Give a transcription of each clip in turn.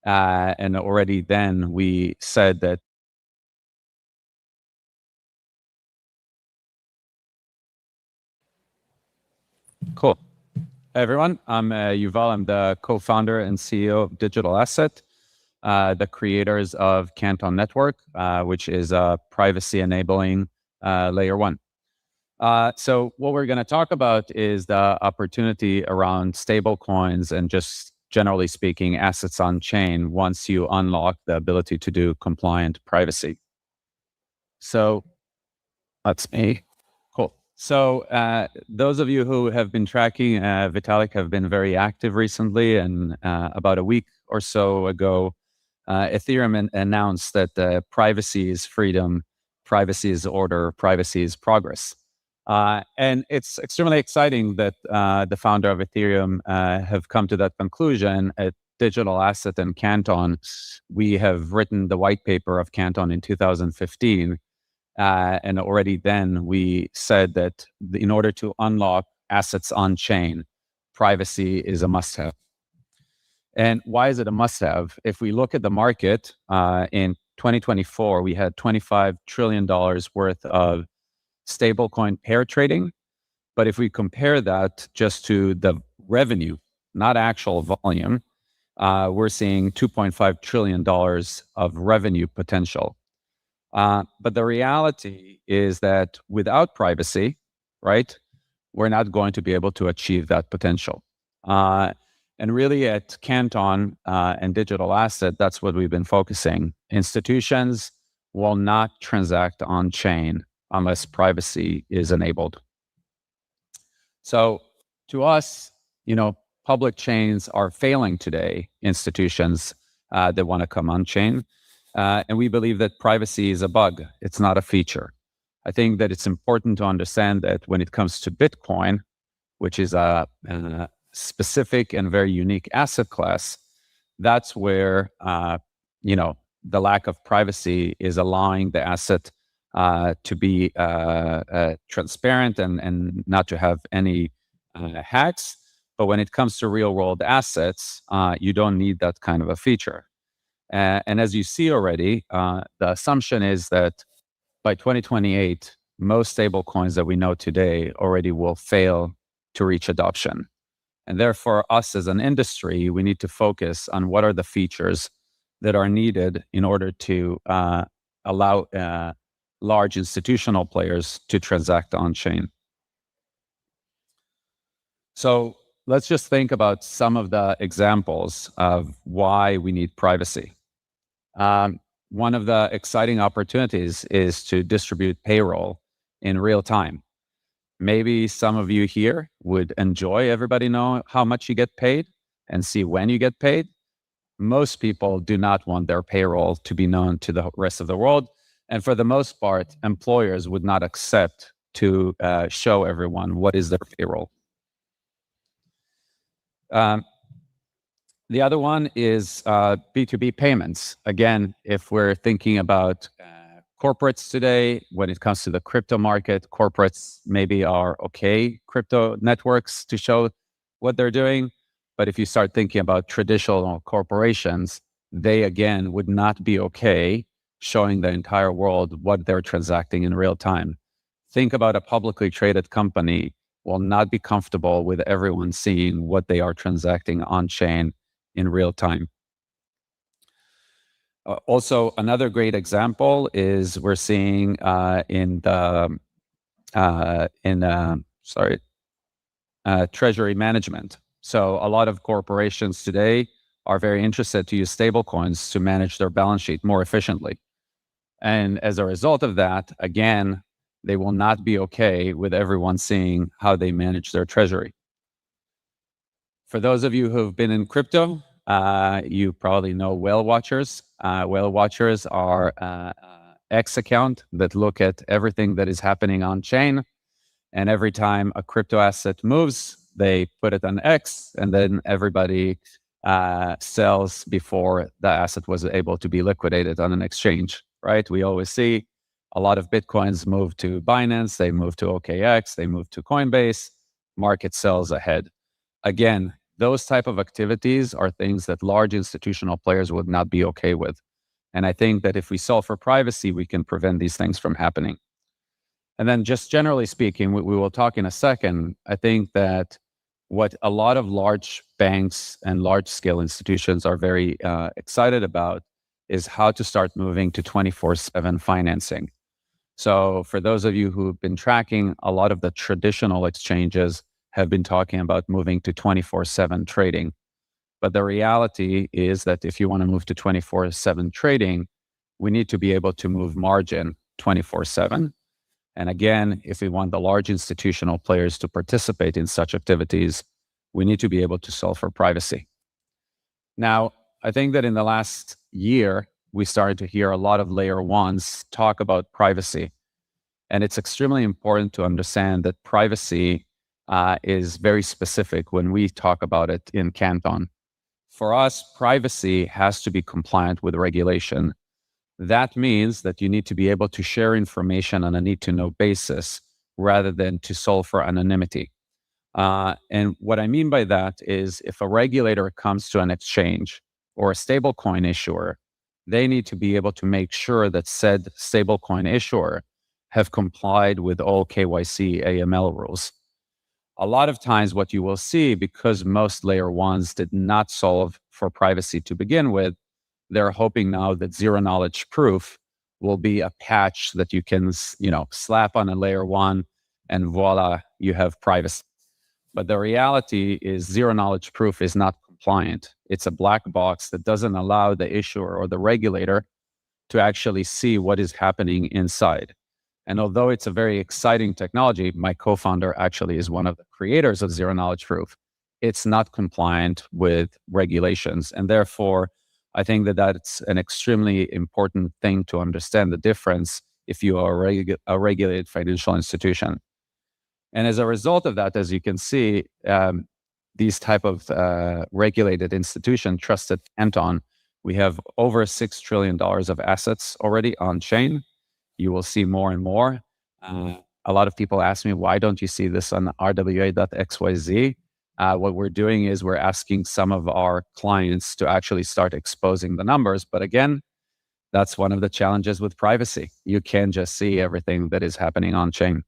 And already then we said that. Cool. Hey everyone, I'm Yuval. I'm the co-founder and CEO of Digital Asset, the creators of Canton Network, which is a privacy-enabling layer one. So what we're going to talk about is the opportunity around stable coins and just generally speaking, assets on chain once you unlock the ability to do compliant privacy. So that's me. Cool. So those of you who have been tracking Vitalik have been very active recently, and about a week or so ago, Ethereum announced that privacy is freedom, privacy is order, privacy is progress. And it's extremely exciting that the founder of Ethereum have come to that conclusion. At Digital Asset and Canton, we have written the white paper of Canton in 2015. And already then we said that in order to unlock assets on chain, privacy is a must have. And why is it a must have? If we look at the market in 2024, we had $25 trillion worth of stablecoin pair trading. But if we compare that just to the revenue, not actual volume, we're seeing $2.5 trillion of revenue potential. But the reality is that without privacy, right, we're not going to be able to achieve that potential. And really at Canton and Digital Asset, that's what we've been focusing. Institutions will not transact on chain unless privacy is enabled. So to us, public chains are failing today, institutions that want to come on chain. And we believe that privacy is a bug. It's not a feature. I think that it's important to understand that when it comes to Bitcoin, which is a specific and very unique asset class, that's where, the lack of privacy is allowing the asset to be transparent and not to have any hacks. But when it comes to real world assets, you don't need that kind of a feature. And as you see already, the assumption is that by 2028, most stable coins that we know today already will fail to reach adoption. And therefore, us as an industry, we need to focus on what are the features that are needed in order to allow large institutional players to transact on chain. So let's just think about some of the examples of why we need privacy. One of the exciting opportunities is to distribute payroll in real time. Maybe some of you here would enjoy everybody know how much you get paid and see when you get paid. Most people do not want their payroll to be known to the rest of the world. And for the most part, employers would not accept to show everyone what is their payroll. The other one is B2B payments. Again, if we're thinking about corporates today, when it comes to the crypto market, corporates maybe are okay crypto networks to show what they're doing. But if you start thinking about traditional corporations, they again would not be okay showing the entire world what they're transacting in real time. Think about a publicly traded company will not be comfortable with everyone seeing what they are transacting on chain in real time. Also, another great example is we're seeing treasury management. So a lot of corporations today are very interested to use stablecoins to manage their balance sheet more efficiently. And as a result of that, again, they will not be okay with everyone seeing how they manage their treasury. For those of you who've been in crypto, you probably know whale watchers. Whale watchers are X account that look at everything that is happening on chain. And every time a crypto asset moves, they put it on X, and then everybody sells before the asset was able to be liquidated on an exchange, right? We always see a lot of Bitcoins move to Binance, they move to OKX, they move to Coinbase, market sells ahead. Again, Those type of activities are things that large institutional players would not be okay with. And I think that if we solve for privacy, we can prevent these things from happening. And then just generally speaking, we will talk in a second. I think that what a lot of large banks and large scale institutions are very excited about is how to start moving to 24/7 financing. So for those of you who've been tracking, a lot of the traditional exchanges have been talking about moving to 24/7 trading. But the reality is that if you want to move to 24/7 trading, we need to be able to move margin 24/7. And again, if we want the large institutional players to participate in such activities, we need to be able to solve for privacy. Now, I think that in the last year, we started to hear a lot of layer ones talk about privacy. And it's extremely important to understand that privacy is very specific when we talk about it in Canton. For us, privacy has to be compliant with regulation. That means that you need to be able to share information on a need to know basis rather than to solve for anonymity. And what I mean by that is if a regulator comes to an exchange or a stablecoin issuer, they need to be able to make sure that said stablecoin issuer have complied with all KYC AML rules. A lot of times what you will see, because most layer ones did not solve for privacy to begin with, they're hoping now that zero knowledge proof will be a patch that you can, slap on a layer one and voila, you have privacy. But the reality is zero knowledge proof is not compliant. It's a black box that doesn't allow the issuer or the regulator to actually see what is happening inside. And although it's a very exciting technology, my co-founder actually is one of the creators of zero knowledge proof. It's not compliant with regulations. And therefore, I think that that's an extremely important thing to understand the difference if you are a regulated financial institution. And as a result of that, as you can see, these type of regulated institution trusted Canton, we have over $6 trillion of assets already on chain. You will see more and more. A lot of people ask me, why don't you see this on rwa.xyz? What we're doing is we're asking some of our clients to actually start exposing the numbers. But again, that's one of the challenges with privacy. You can't just see everything that is happening on chain.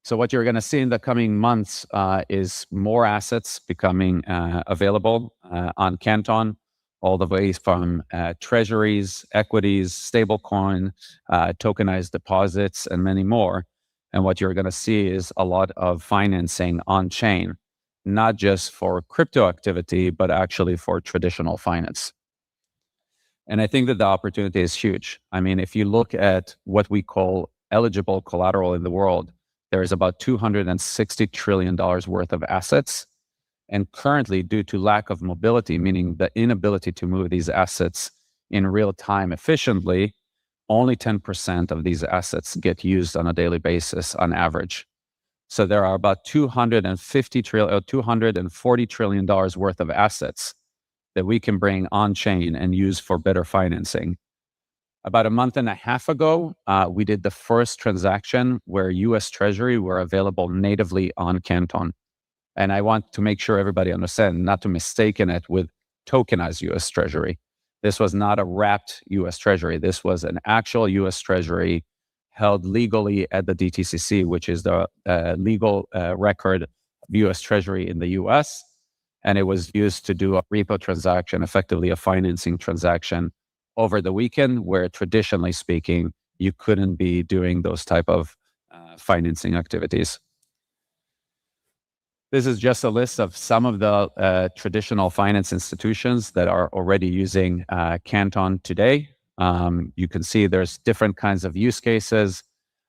So what you're going to see in the coming months is more assets becoming available on Canton, all the way from treasuries, equities, stablecoin, tokenized deposits, and many more. And what you're going to see is a lot of financing on chain, not just for crypto activity, but actually for traditional finance. And I think that the opportunity is huge. I mean, if you look at what we call eligible collateral in the world, there is about $260 trillion worth of assets. And currently, due to lack of mobility, meaning the inability to move these assets in real time efficiently, only 10% of these assets get used on a daily basis on average. So there are about $240 trillion worth of assets that we can bring on chain and use for better financing. About a month and a half ago, we did the first transaction where US Treasury were available natively on Canton. And I want to make sure everybody understands, not to mistaken it with tokenized US Treasury. This was not a wrapped US Treasury. This was an actual US Treasury held legally at the DTCC, which is the legal record of US Treasury in the US. And it was used to do a repo transaction, effectively a financing transaction over the weekend, where traditionally speaking, you couldn't be doing those type of financing activities. This is just a list of some of the traditional finance institutions that are already using Canton today. You can see there's different kinds of use cases,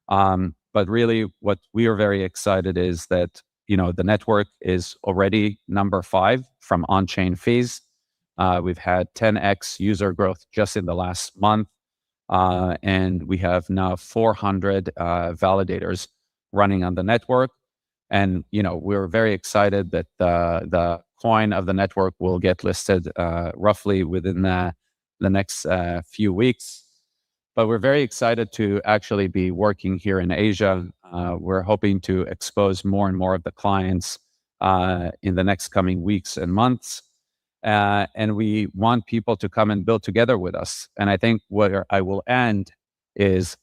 but really what we are very excited is that the network is already number 5 from on-chain fees. We've had 10x user growth just in the last month, and we have now 400 validators running on the network. And we're very excited that the coin of the network will get listed roughly within the next few weeks. But we're very excited to actually be working here in Asia. We're hoping to expose more and more of the clients in the next coming weeks and months. And we want people to come and build together with us. And I think where I will end is,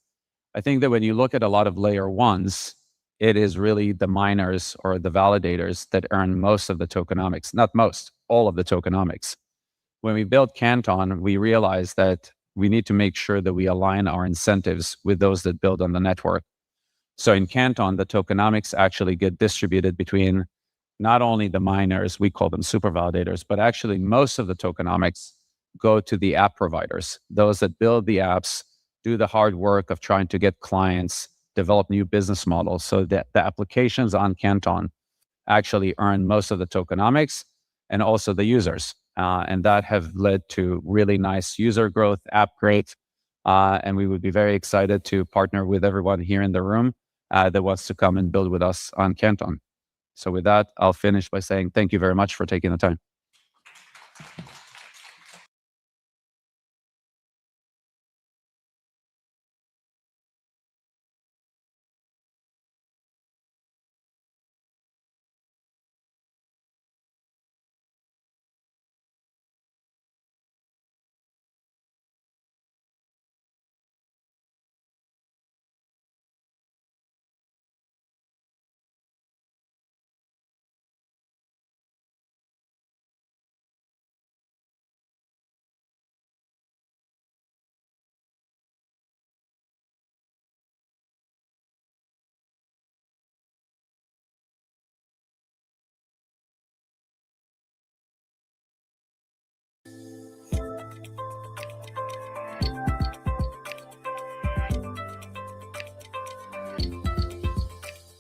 I think that when you look at a lot of layer ones, it is really the miners or the validators that earn most of the tokenomics, not most, all of the tokenomics. When we built Canton, we realized that we need to make sure that we align our incentives with those that build on the network. So in Canton, the tokenomics actually get distributed between not only the miners, we call them super validators, but actually most of the tokenomics go to the app providers, those that build the apps, do the hard work of trying to get clients, develop new business models, so that the applications on Canton actually earn most of the tokenomics and also the users. And that have led to really nice user growth, app growth. And we would be very excited to partner with everyone here in the room that wants to come and build with us on Canton. So with that, I'll finish by saying thank you very much for taking the time.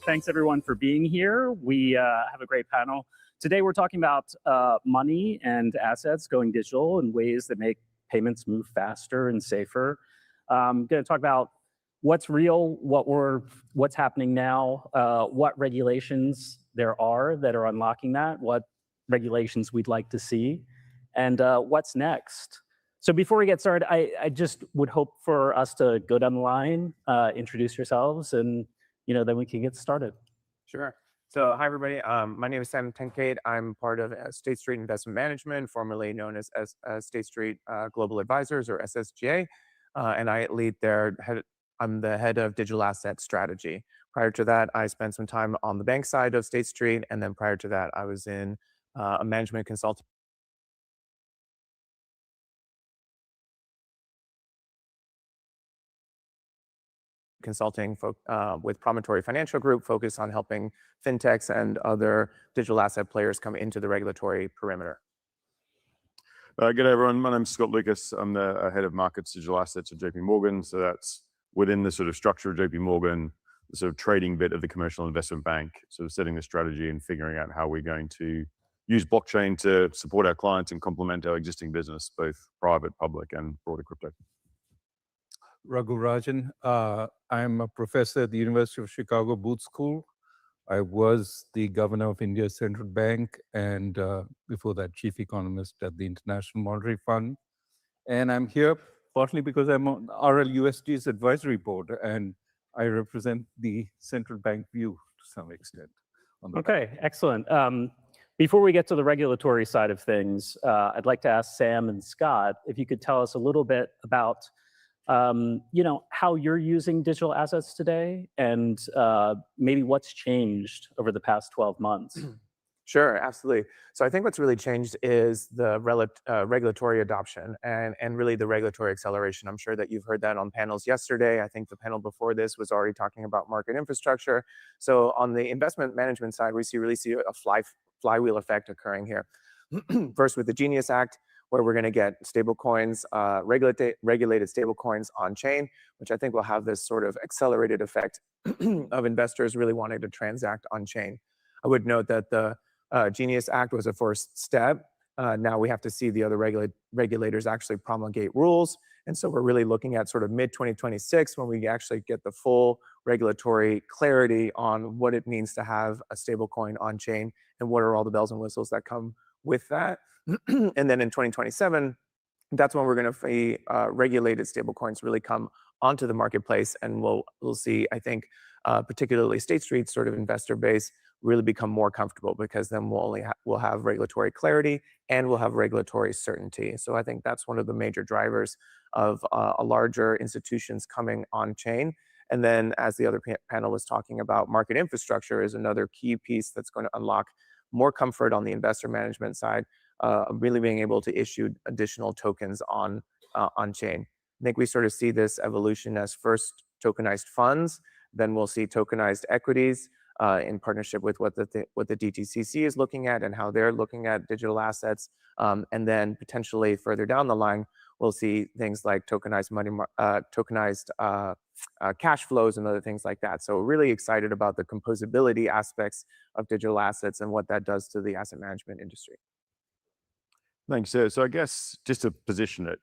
Thanks everyone for being here. We have a great panel. Today we're talking about money and assets going digital in ways that make payments move faster and safer. I'm going to talk about what's real, what's happening now, what regulations there are that are unlocking that, what regulations we'd like to see, and what's next. So before we get started, I just would hope for us to go down the line, introduce yourselves, and then we can get started. Sure. So hi, everybody. My name is Sam Tenkate. I'm part of State Street Investment Management, formerly known as State Street Global Advisors, or SSGA. And I lead I'm the head of digital asset strategy. Prior to that, I spent some time on the bank side of State Street. And then prior to that, I was in a management consulting with Promontory Financial Group, focused on helping fintechs and other digital asset players come into the regulatory perimeter. Good day, everyone. My name is Scott Lucas. I'm the head of markets digital assets at JP Morgan. So that's within the sort of structure of JP Morgan, the sort of trading bit of the commercial investment bank, sort of setting the strategy and figuring out how we're going to use blockchain to support our clients and complement our existing business, both private, public, and broader crypto. Raghu Rajan. I'm a professor at the University of Chicago Booth School. I was the governor of India's central bank, and before that, chief economist at the International Monetary Fund. And I'm here partly because I'm on RLUSD's advisory board, and I represent the central bank view to some extent. Okay, excellent. Before we get to the regulatory side of things, I'd like to ask Sam and Scott if you could tell us a little bit about how you're using digital assets today, and maybe what's changed over the past 12 months. Sure, absolutely. So I think what's really changed is the regulatory adoption and really the regulatory acceleration. I'm sure that you've heard that on panels yesterday. I think the panel before this was already talking about market infrastructure. So on the investment management side, we really see a flywheel effect occurring here. First with the Genius Act, where we're going to get stablecoins, regulated stablecoins on chain, which I think will have this sort of accelerated effect of investors really wanting to transact on chain. I would note that the Genius Act was a first step. Now we have to see the other regulators actually promulgate rules. And so we're really looking at sort of mid-2026 when we actually get the full regulatory clarity on what it means to have a stablecoin on chain and what are all the bells and whistles that come with that. And then in 2027, that's when we're going to see regulated stablecoins really come onto the marketplace, and we'll see, I think, particularly State Street's sort of investor base really become more comfortable, because then we'll have regulatory clarity and we'll have regulatory certainty. So I think that's one of the major drivers of a larger institutions coming on chain. And then, as the other panel was talking about, market infrastructure is another key piece that's going to unlock more comfort on the investor management side, really being able to issue additional tokens on chain. I think we sort of see this evolution as first tokenized funds, then we'll see tokenized equities in partnership with what the DTCC is looking at and how they're looking at digital assets, and then potentially further down the line, we'll see things like tokenized cash flows and other things like that. So we're really excited about the composability aspects of digital assets and what that does to the asset management industry. Thanks. So I guess just to position it,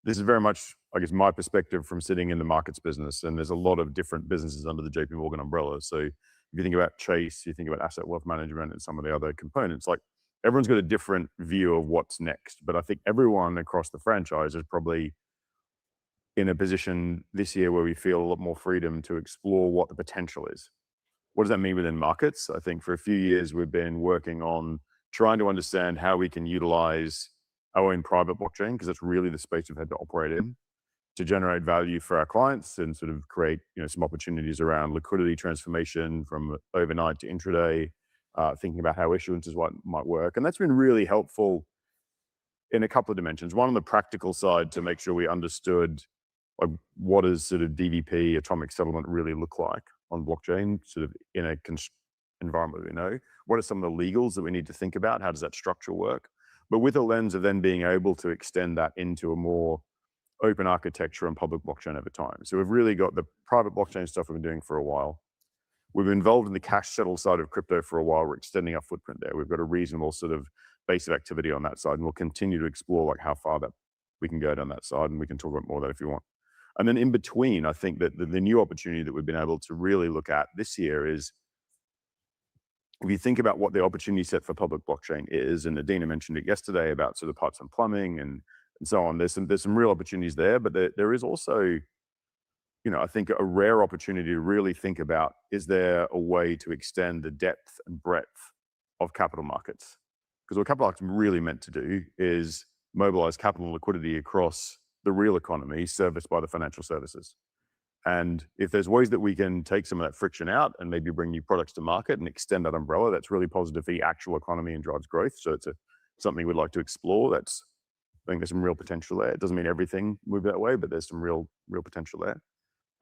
this is very much, I guess, my perspective from sitting in the markets business, and there's a lot of different businesses under the JP Morgan umbrella. So if you think about Chase, you think about asset wealth management and some of the other components, like everyone's got a different view of what's next. But I think everyone across the franchise is probably in a position this year where we feel a lot more freedom to explore what the potential is. What does that mean within markets? I think for a few years, we've been working on trying to understand how we can utilize our own private blockchain, because that's really the space we've had to operate in, to generate value for our clients and sort of create some opportunities around liquidity transformation from overnight to intraday, thinking about how issuances might work. And that's been really helpful in a couple of dimensions. One, on the practical side, to make sure we understood what does sort of DVP, atomic settlement, really look like on blockchain, sort of in a environment we know. What are some of the legals that we need to think about? How does that structure work? But with a lens of then being able to extend that into a more open architecture and public blockchain over time. So we've really got the private blockchain stuff we've been doing for a while. We've been involved in the cash settle side of crypto for a while. We're extending our footprint there. We've got a reasonable sort of base of activity on that side, and we'll continue to explore how far that we can go down that side, and we can talk about more of that if you want. And then in between, I think that the new opportunity that we've been able to really look at this year is, if you think about what the opportunity set for public blockchain is, and Adina mentioned it yesterday about sort of pipes and plumbing and so on, there's some real opportunities there, but there is also, I think, a rare opportunity to really think about, is there a way to extend the depth and breadth of capital markets? Because what capital markets are really meant to do is mobilize capital and liquidity across the real economy serviced by the financial services. And if there's ways that we can take some of that friction out and maybe bring new products to market and extend that umbrella, that's really positive for the actual economy and drives growth. So it's something we'd like to explore. I think there's some real potential there. It doesn't mean everything moves that way, but there's some real potential there.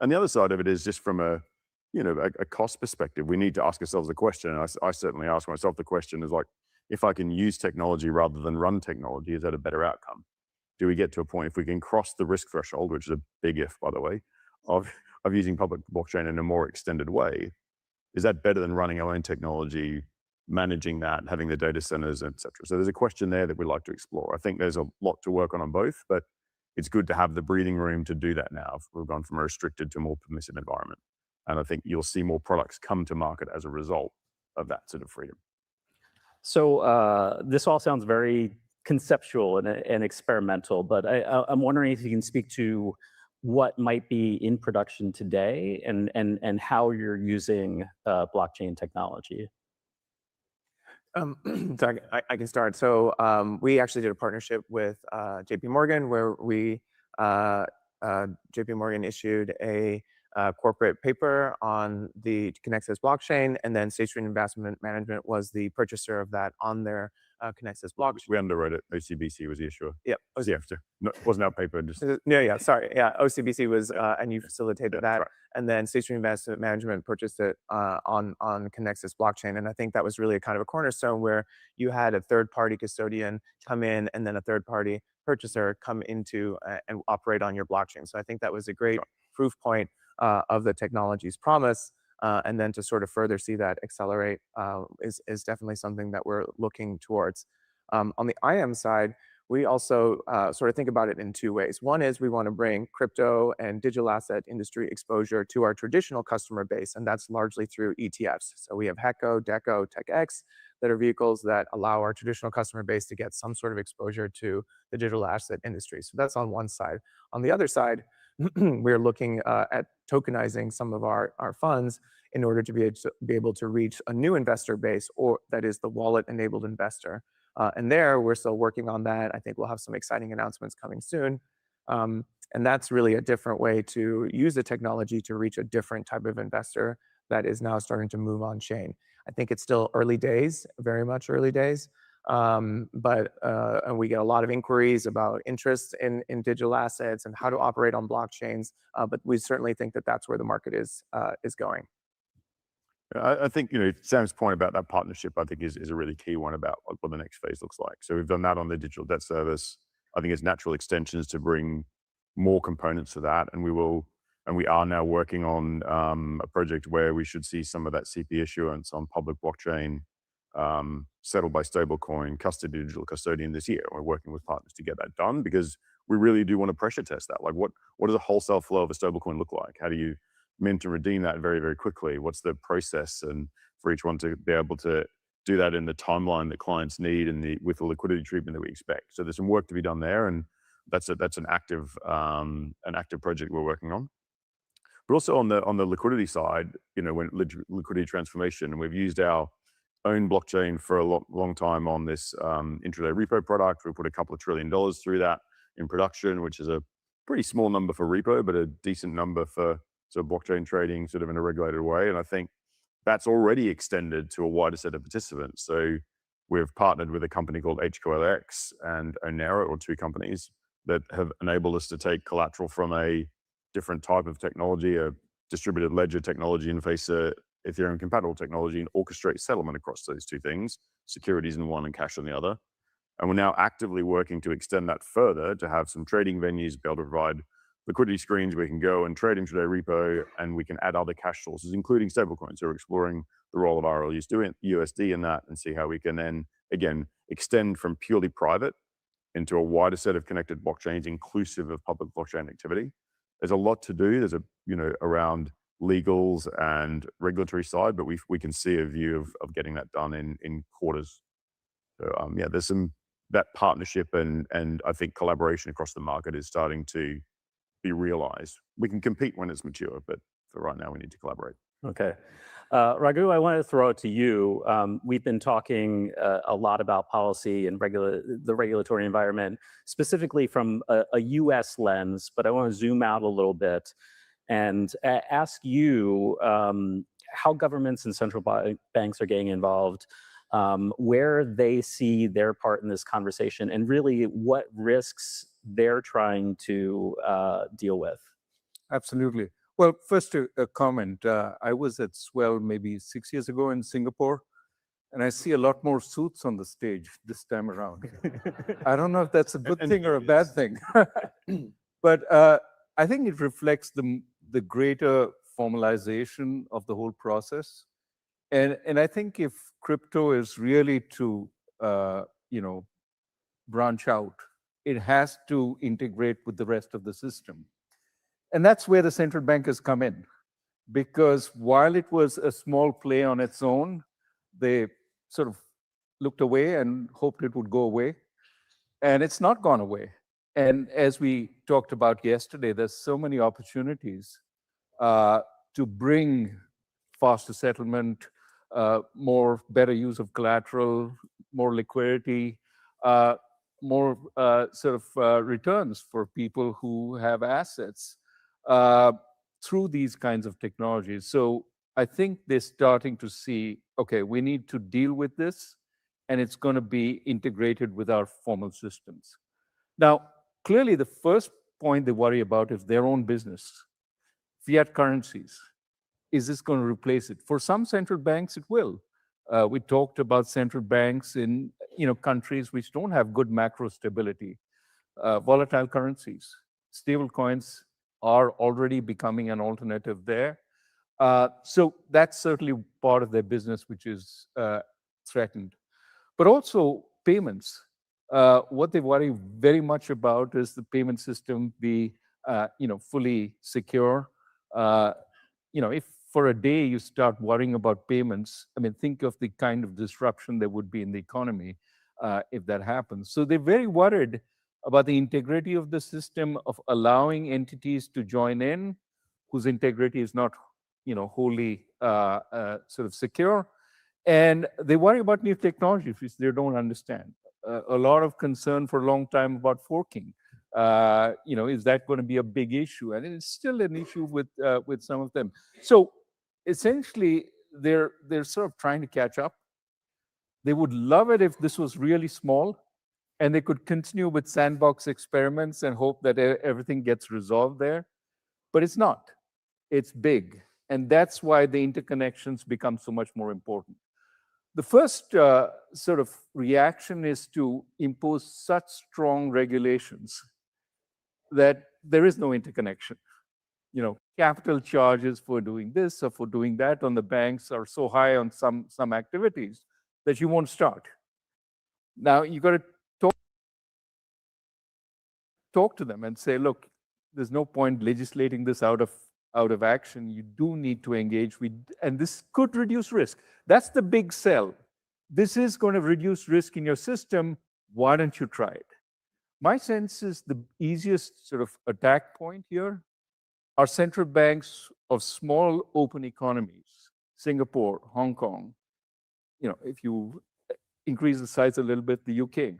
And the other side of it is just from a cost perspective, we need to ask ourselves the question, and I certainly ask myself the question, is if I can use technology rather than run technology, is that a better outcome? Do we get to a point, if we can cross the risk threshold, which is a big if, by the way, of using public blockchain in a more extended way, is that better than running our own technology, managing that, having the data centers, et cetera? So there's a question there that we'd like to explore. I think there's a lot to work on both, but it's good to have the breathing room to do that now. We've gone from a restricted to a more permissive environment. And I think you'll see more products come to market as a result of that sort of freedom. So this all sounds very conceptual and experimental, but I'm wondering if you can speak to what might be in production today and how you're using blockchain technology. So I can start. So we actually did a partnership with JP Morgan, where JP Morgan issued a corporate paper on the Connexus blockchain, and then State Street Investment Management was the purchaser of that on their Connexus blockchain. We underwrote it. OCBC was the issuer. Yep. No, it wasn't our paper. Just Sorry. Yeah, OCBC was, and you facilitated that. Right. And then State Street Investment Management purchased it on Connexus blockchain. And I think that was really a kind of a cornerstone where you had a third-party custodian come in and then a third-party purchaser come into and operate on your blockchain. So I think that was a great proof point of the technology's promise. And then to sort of further see that accelerate is definitely something that we're looking towards. On the IM side, we also sort of think about it in two ways. One is we want to bring crypto and digital asset industry exposure to our traditional customer base, and that's largely through ETFs. So we have HECO, DECO, TechX that are vehicles that allow our traditional customer base to get some sort of exposure to the digital asset industry. So that's on one side. On the other side, we're looking at tokenizing some of our funds in order to be able to reach a new investor base, or that is the wallet-enabled investor. And there, we're still working on that. I think we'll have some exciting announcements coming soon. And that's really a different way to use the technology to reach a different type of investor that is now starting to move on chain. I think it's still early days, very much early days. And we get a lot of inquiries about interest in digital assets and how to operate on blockchains. But we certainly think that that's where the market is going. I think, Sam's point about that partnership, I think is a really key one about what the next phase looks like. So we've done that on the digital debt service. I think it's natural extensions to bring more components to that. And we are now working on a project where we should see some of that CP issuance on public blockchain settled by stablecoin, digital custodian this year. We're working with partners to get that done because we really do want to pressure test that. Like what does a wholesale flow of a stablecoin look like? How do you mint and redeem that very, very quickly? What's the process? And for each one to be able to do that in the timeline that clients need and with the liquidity treatment that we expect. So there's some work to be done there, and that's an active project we're working on. But also on the liquidity side, when liquidity transformation, and we've used our own blockchain for a long time on this intraday repo product. We put a couple of $1 trillion through that in production, which is a pretty small number for repo, but a decent number for sort of blockchain trading sort of in a regulated way. And I think that's already extended to a wider set of participants. So we've partnered with a company called HQLX and Onera, or two companies that have enabled us to take collateral from a different type of technology, a distributed ledger technology, and face a Ethereum compatible technology, and orchestrate settlement across those two things, securities in one and cash on the other. And we're now actively working to extend that further to have some trading venues, be able to provide liquidity screens where we can go and trade intraday repo, and we can add other cash sources, including stablecoins. So we're exploring the role of USD in that and see how we can then, again, extend from purely private into a wider set of connected blockchains, inclusive of public blockchain activity. There's a lot to do. There's around legals and regulatory side, but we can see a view of getting that done in quarters. So there's that partnership and I think collaboration across the market is starting to be realized. We can compete when it's mature, but for right now we need to collaborate. Okay. Raghu, I want to throw it to you. We've been talking a lot about policy and the regulatory environment, specifically from a US lens, but I want to zoom out a little bit and ask you how governments and central banks are getting involved, where they see their part in this conversation, and really what risks they're trying to deal with. Absolutely. Well, first a comment. I was at Swell maybe 6 years ago in Singapore, and I see a lot more suits on the stage this time around. I don't know if that's a good thing or a bad thing. But I think it reflects the greater formalization of the whole process. And I think if crypto is really to branch out, it has to integrate with the rest of the system. And that's where the central bankers come in. Because while it was a small play on its own, they sort of looked away and hoped it would go away. And it's not gone away. And as we talked about yesterday, there's so many opportunities to bring faster settlement, better use of collateral, more liquidity, more returns for people who have assets through these kinds of technologies. So I think they're starting to see, okay, we need to deal with this, and it's going to be integrated with our formal systems. Now, clearly, the first point they worry about is their own business, fiat currencies. Is this going to replace it? For some central banks, it will. We talked about central banks in countries which don't have good macro stability, volatile currencies. Stable coins are already becoming an alternative there. So that's certainly part of their business which is threatened. But also payments. What they worry very much about is the payment system be fully secure. If for a day you start worrying about payments, I mean, think of the kind of disruption there would be in the economy if that happens. So they're very worried about the integrity of the system, of allowing entities to join in whose integrity is not wholly sort of secure. And they worry about new technology, which they don't understand. A lot of concern for a long time about forking. Is that going to be a big issue? And it's still an issue with some of them. So essentially, they're sort of trying to catch up. They would love it if this was really small, and they could continue with sandbox experiments and hope that everything gets resolved there. But it's not. It's big. And that's why the interconnections become so much more important. The first sort of reaction is to impose such strong regulations that there is no interconnection. Capital charges for doing this or for doing that on the banks are so high on some activities that you won't start. Now, you got to talk to them and say, look, there's no point legislating this out of action. You do need to engage with, and this could reduce risk. That's the big sell. This is going to reduce risk in your system. Why don't you try it? My sense is the easiest sort of attack point here are central banks of small open economies, Singapore, Hong Kong. If you increase the size a little bit, the UK.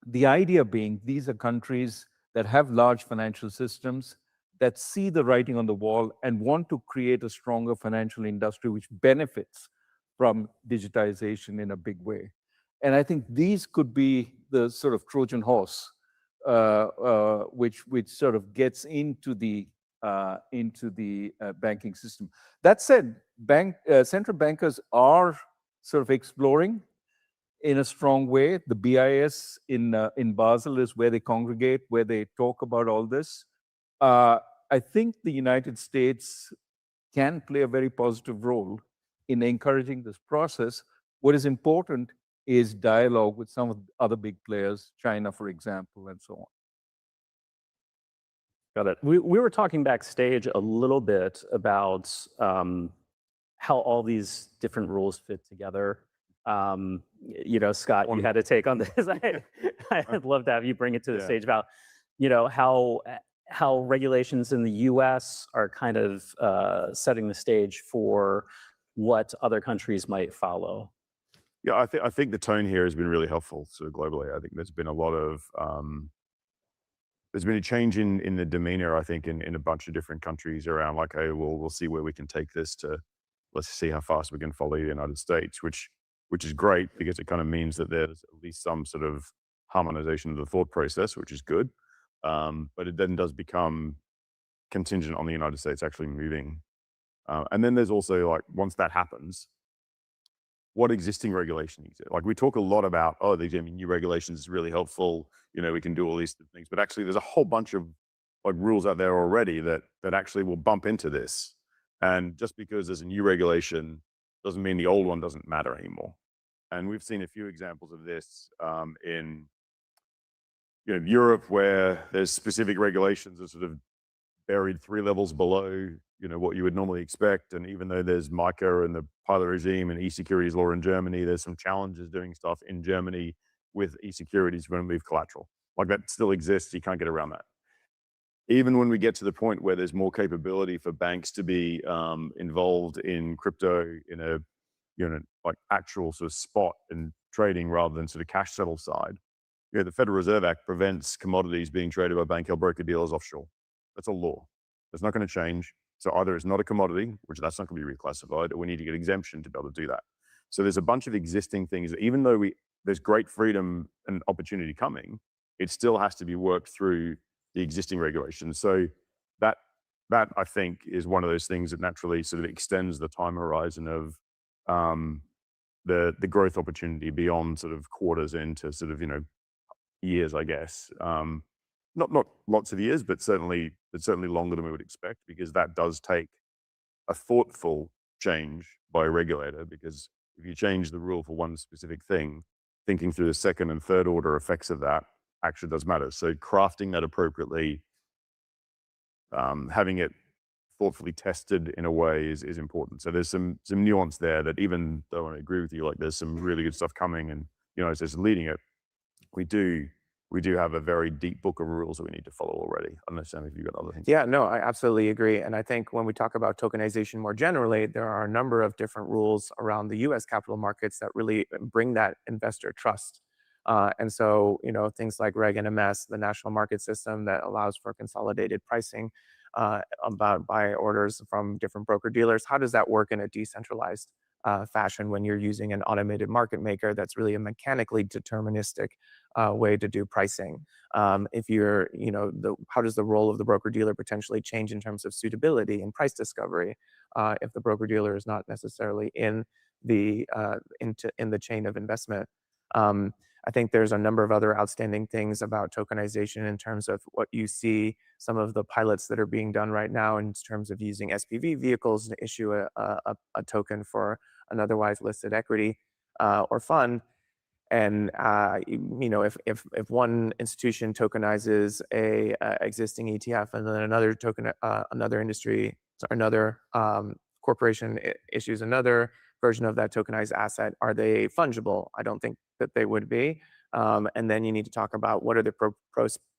The idea being these are countries that have large financial systems that see the writing on the wall and want to create a stronger financial industry which benefits from digitization in a big way. And I think these could be the sort of Trojan horse, which sort of gets into the banking system. That said, central bankers are sort of exploring in a strong way. The BIS in Basel is where they congregate, where they talk about all this. I think the United States can play a very positive role in encouraging this process. What is important is dialogue with some of the other big players, China, for example, and so on. Got it. We were talking backstage a little bit about how all these different rules fit together. Scott, you had a take on this. I'd love to have you bring it to the stage about, how regulations in the U.S. are kind of setting the stage for what other countries might follow. Yeah, I think the tone here has been really helpful sort of globally. I think there's been a lot of there's been a change in the demeanor, I think, in a bunch of different countries around like, hey, well, we'll see where we can take this to, let's see how fast we can follow the United States, which is great because it kind of means that there's at least some sort of harmonization of the thought process, which is good. But it then does become contingent on the United States actually moving. And then there's also like, once that happens, what existing regulation exist? Like we talk a lot about, new regulations is really helpful. We can do all these things, but actually there's a whole bunch of like rules out there already that actually will bump into this. And just because there's a new regulation doesn't mean the old one doesn't matter anymore. And we've seen a few examples of this in Europe, where there's specific regulations that sort of buried 3 levels below what you would normally expect. And even though there's MiCA and the pilot regime and e-securities law in Germany, there's some challenges doing stuff in Germany with e-securities when we move collateral. Like that still exists. You can't get around that. Even when we get to the point where there's more capability for banks to be involved in crypto in a like actual sort of spot and trading rather than sort of cash settle side, the Federal Reserve Act prevents commodities being traded by bank held broker dealers offshore. That's a law. That's not going to change. So either it's not a commodity, which that's not going to be reclassified, or we need to get exemption to be able to do that. So there's a bunch of existing things that even though there's great freedom and opportunity coming, it still has to be worked through the existing regulations. So that I think is one of those things that naturally sort of extends the time horizon of the growth opportunity beyond sort of quarters into sort of years, I guess. Not lots of years, but certainly longer than we would expect, because that does take a thoughtful change by a regulator. Because if you change the rule for one specific thing, thinking through the second and third order effects of that actually does matter. So crafting that appropriately, having it thoughtfully tested in a way is important. So there's some nuance there that, even though I agree with you, like there's some really good stuff coming and United States is leading it, we do we do have a very deep book of rules that we need to follow already. Unless Sam, if you've got other things. Yeah, no, I absolutely agree. And I think when we talk about tokenization more generally, there are a number of different rules around the US capital markets that really bring that investor trust. And so, things like Reg NMS, the national market system that allows for consolidated pricing about buy orders from different broker dealers. How does that work in a decentralized fashion when you're using an automated market maker that's really a mechanically deterministic way to do pricing? If you're, how does the role of the broker dealer potentially change in terms of suitability and price discovery if the broker dealer is not necessarily in the chain of investment? I think there's a number of other outstanding things about tokenization in terms of what you see, some of the pilots that are being done right now in terms of using SPV vehicles to issue a token for an otherwise listed equity or fund. And if one institution tokenizes a existing ETF and then another industry, another corporation issues another version of that tokenized asset, are they fungible? I don't think that they would be. And then you need to talk about what are the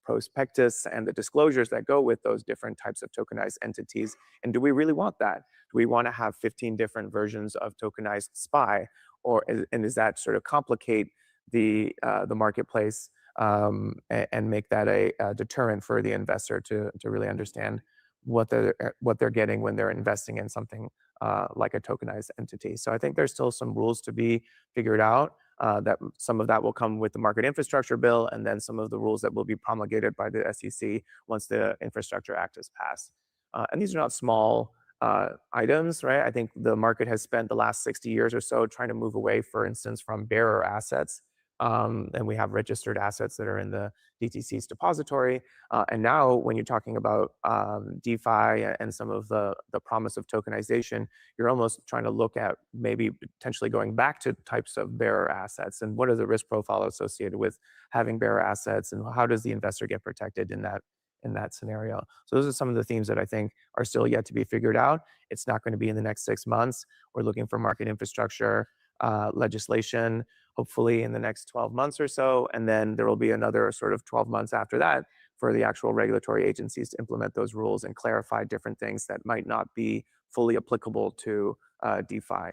prospectus and the disclosures that go with those different types of tokenized entities. And do we really want that? Do we want to have 15 different versions of tokenized SPY? And does that sort of complicate the marketplace and make that a deterrent for the investor to really understand what they're getting when they're investing in something like a tokenized entity? So I think there's still some rules to be figured out. That some of that will come with the market infrastructure bill, and then some of the rules that will be promulgated by the SEC once the Infrastructure Act is passed. And these are not small items, right? I think the market has spent the last 60 years or so trying to move away, for instance, from bearer assets. And we have registered assets that are in the DTC's depository. And now when you're talking about DeFi and some of the promise of tokenization, you're almost trying to look at maybe potentially going back to types of bearer assets and what are the risk profile associated with having bearer assets and how does the investor get protected in that scenario. So those are some of the themes that I think are still yet to be figured out. It's not going to be in the next 6 months. We're looking for market infrastructure legislation, hopefully in the next 12 months or so. And then there will be another sort of 12 months after that for the actual regulatory agencies to implement those rules and clarify different things that might not be fully applicable to DeFi.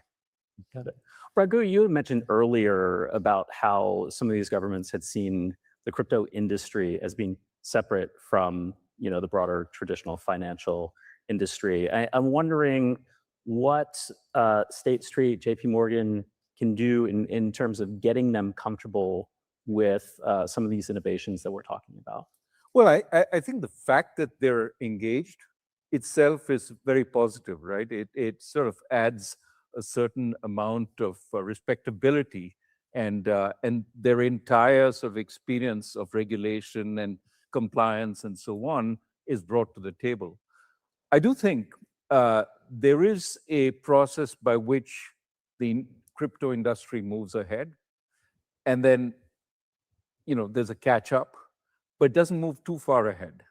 Got it. Raghu, you mentioned earlier about how some of these governments had seen the crypto industry as being separate from, the broader traditional financial industry. I'm wondering what State Street, JP Morgan can do in terms of getting them comfortable with some of these innovations that we're talking about. Well, I think the fact that they're engaged itself is very positive, right? It sort of adds a certain amount of respectability and their entire sort of experience of regulation and compliance and so on is brought to the table. I do think there is a process by which the crypto industry moves ahead, and then there's a catch up, but it doesn't move too far ahead.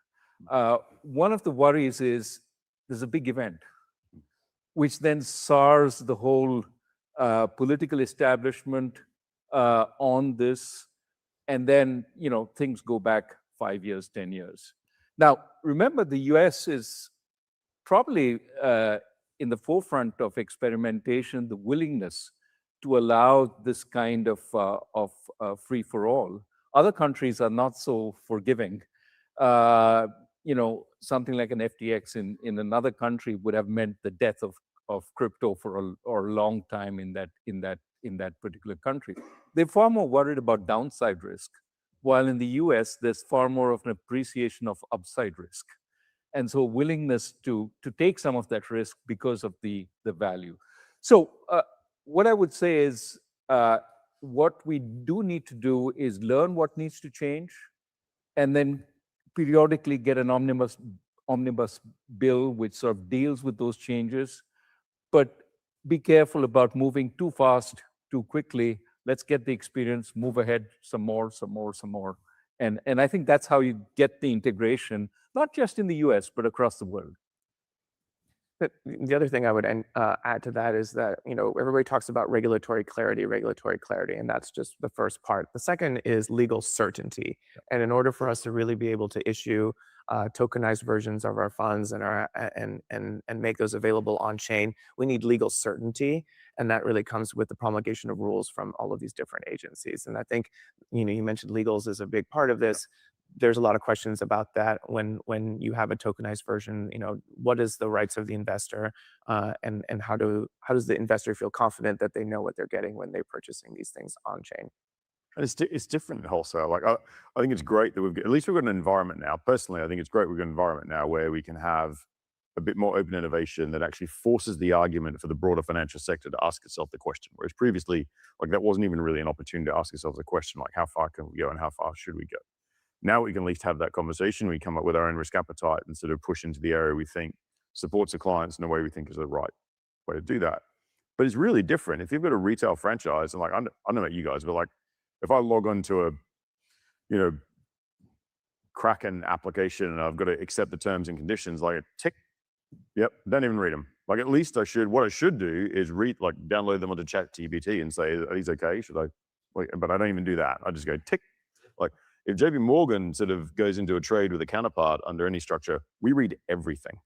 One of the worries is there's a big event, which then SARs the whole political establishment on this, and then things go back 5 years, 10 years. Now, remember, the US is probably in the forefront of experimentation, the willingness to allow this kind of free-for-all. Other countries are not so forgiving. Something like an FTX in another country would have meant the death of crypto for a long time in that particular country. They're far more worried about downside risk, while in the US, there's far more of an appreciation of upside risk. And so willingness to take some of that risk because of the value. So what I would say is what we do need to do is learn what needs to change and then periodically get an omnibus bill which sort of deals with those changes. But be careful about moving too fast, too quickly. Let's get the experience, move ahead some more. And I think that's how you get the integration, not just in the US, but across the world. The other thing I would add to that is that, everybody talks about regulatory clarity, and that's just the first part. The second is legal certainty. And in order for us to really be able to issue tokenized versions of our funds and make those available on chain, we need legal certainty. And that really comes with the promulgation of rules from all of these different agencies. And I think, you mentioned legals is a big part of this. There's a lot of questions about that when you have a tokenized version. What is the rights of the investor, and how does the investor feel confident that they know what they're getting when they're purchasing these things on chain? And it's different in wholesale. Like I think it's great that at least we've got an environment now. Personally, I think it's great we've got an environment now where we can have a bit more open innovation that actually forces the argument for the broader financial sector to ask itself the question. Whereas previously, like that wasn't even really an opportunity to ask ourselves the question, like how far can we go and how far should we go? Now we can at least have that conversation. We come up with our own risk appetite and sort of push into the area we think supports the clients in a way we think is the right way to do that. But it's really different. If you've got a retail franchise, and like I don't know about you guys, but like if I log on to a, Kraken application and I've got to accept the terms and conditions, like a tick, yep, don't even read them. Like at least what I should do is download them onto ChatGPT and say, are these okay? Should I? But I don't even do that. I just go tick. Like if JP Morgan sort of goes into a trade with a counterpart under any structure, we read everything.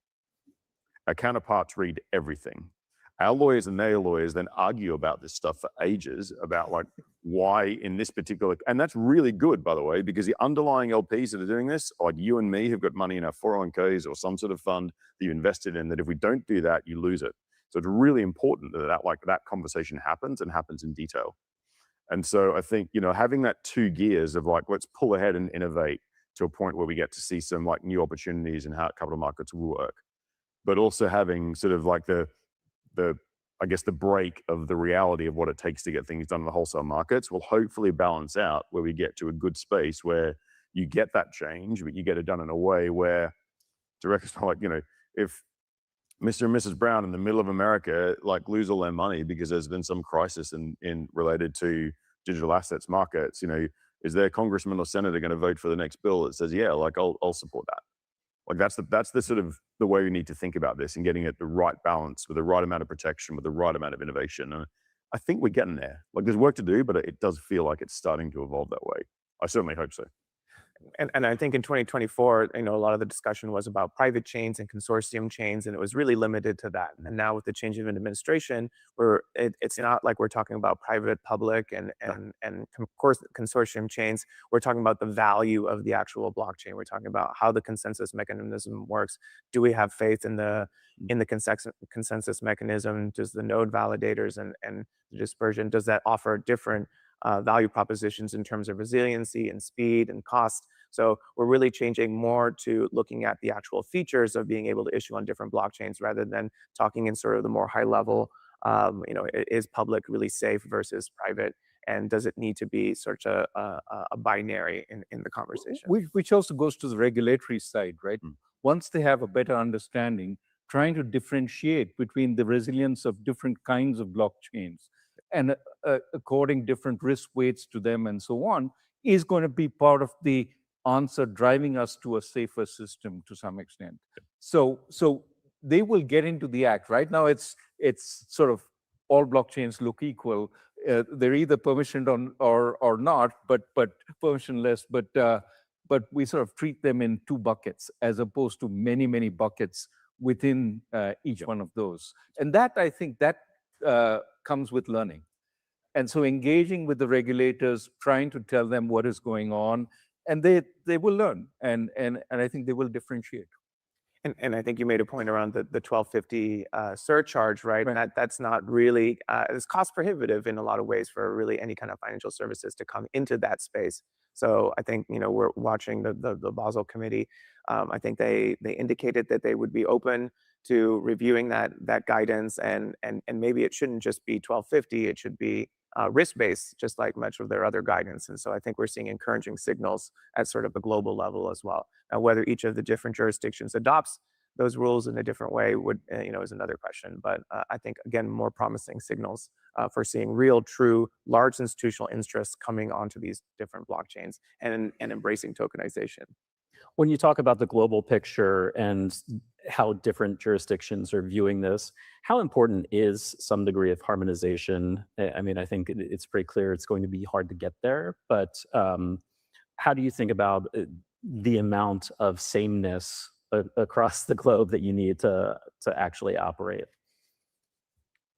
Our counterparts read everything. Our lawyers and their lawyers then argue about this stuff for ages about like why in this particular, and that's really good, by the way, because the underlying LPs that are doing this, like you and me who've got money in our 401ks or some sort of fund that you invested in, that if we don't do that, you lose it. So it's really important that conversation happens and happens in detail. And so I think, having that two gears of like, let's pull ahead and innovate to a point where we get to see some like new opportunities in how capital markets will work, but also having sort of like the break of the reality of what it takes to get things done in the wholesale markets will hopefully balance out where we get to a good space where you get that change, but you get it done in a way where, to reconcile, like, if Mr. and Mrs. Brown in the middle of America like lose all their money because there's been some crisis in related to digital assets markets, is their congressman or senator going to vote for the next bill that says, yeah, like I'll support that? Like that's the sort of the way we need to think about this and getting it the right balance with the right amount of protection, with the right amount of innovation. And I think we're getting there. Like there's work to do, but it does feel like it's starting to evolve that way. I certainly hope so. And I think in 2024, a lot of the discussion was about private chains and consortium chains, and it was really limited to that. And now with the change of administration, it's not like we're talking about private, public, and consortium chains. We're talking about the value of the actual blockchain. We're talking about how the consensus mechanism works. Do we have faith in the consensus mechanism? Does the node validators and the dispersion, does that offer different value propositions in terms of resiliency and speed and cost? So we're really changing more to looking at the actual features of being able to issue on different blockchains rather than talking in sort of the more high level, is public really safe versus private? And does it need to be such a binary in the conversation? Which also goes to the regulatory side, right? Once they have a better understanding, trying to differentiate between the resilience of different kinds of blockchains and according different risk weights to them and so on is going to be part of the answer driving us to a safer system to some extent. So they will get into the act. Right now it's sort of all blockchains look equal. They're either permissioned or not, but permissionless, but we sort of treat them in two buckets as opposed to many buckets within each one of those. And that, I think, that comes with learning. And so engaging with the regulators, trying to tell them what is going on, and they will learn, and I think they will differentiate. And I think you made a point around the 1250 surcharge, right? And that's not really, it's cost prohibitive in a lot of ways for really any kind of financial services to come into that space. So I think, we're watching the Basel Committee. I think they indicated that they would be open to reviewing that guidance, and maybe it shouldn't just be 1250, it should be risk-based, just like much of their other guidance. And so I think we're seeing encouraging signals at sort of a global level as well. Now, whether each of the different jurisdictions adopts those rules in a different way is another question. But I think, again, more promising signals for seeing real, true, large institutional interests coming onto these different blockchains and embracing tokenization. When you talk about the global picture and how different jurisdictions are viewing this. How important is some degree of harmonization? I mean, I think it's pretty clear it's going to be hard to get there, but how do you think about the amount of sameness across the globe that you need to actually operate?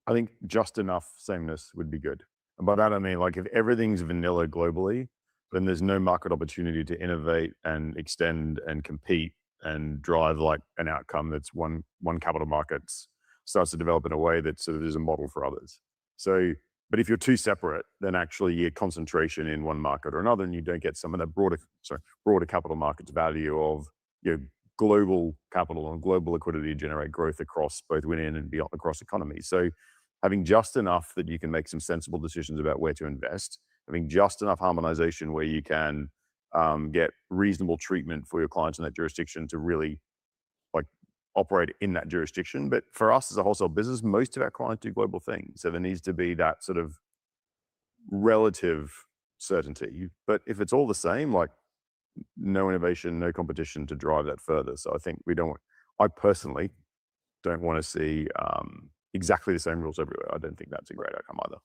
I think just enough sameness would be good. And by that I mean, like, if everything's vanilla globally, then there's no market opportunity to innovate and extend and compete and drive like an outcome that's one capital markets starts to develop in a way that sort of is a model for others. So, but if you're too separate, then actually you get concentration in one market or another, and you don't get some of that broader capital markets value of, you know, global capital and global liquidity to generate growth across both within and beyond across economies. So having just enough that you can make some sensible decisions about where to invest, having just enough harmonization where you can get reasonable treatment for your clients in that jurisdiction to really like operate in that jurisdiction. But for us as a wholesale business, most of our clients do global things. So there needs to be that sort of relative certainty. But if it's all the same, like no innovation, no competition to drive that further. So I think I personally don't want to see exactly the same rules everywhere. I don't think that's a great outcome either.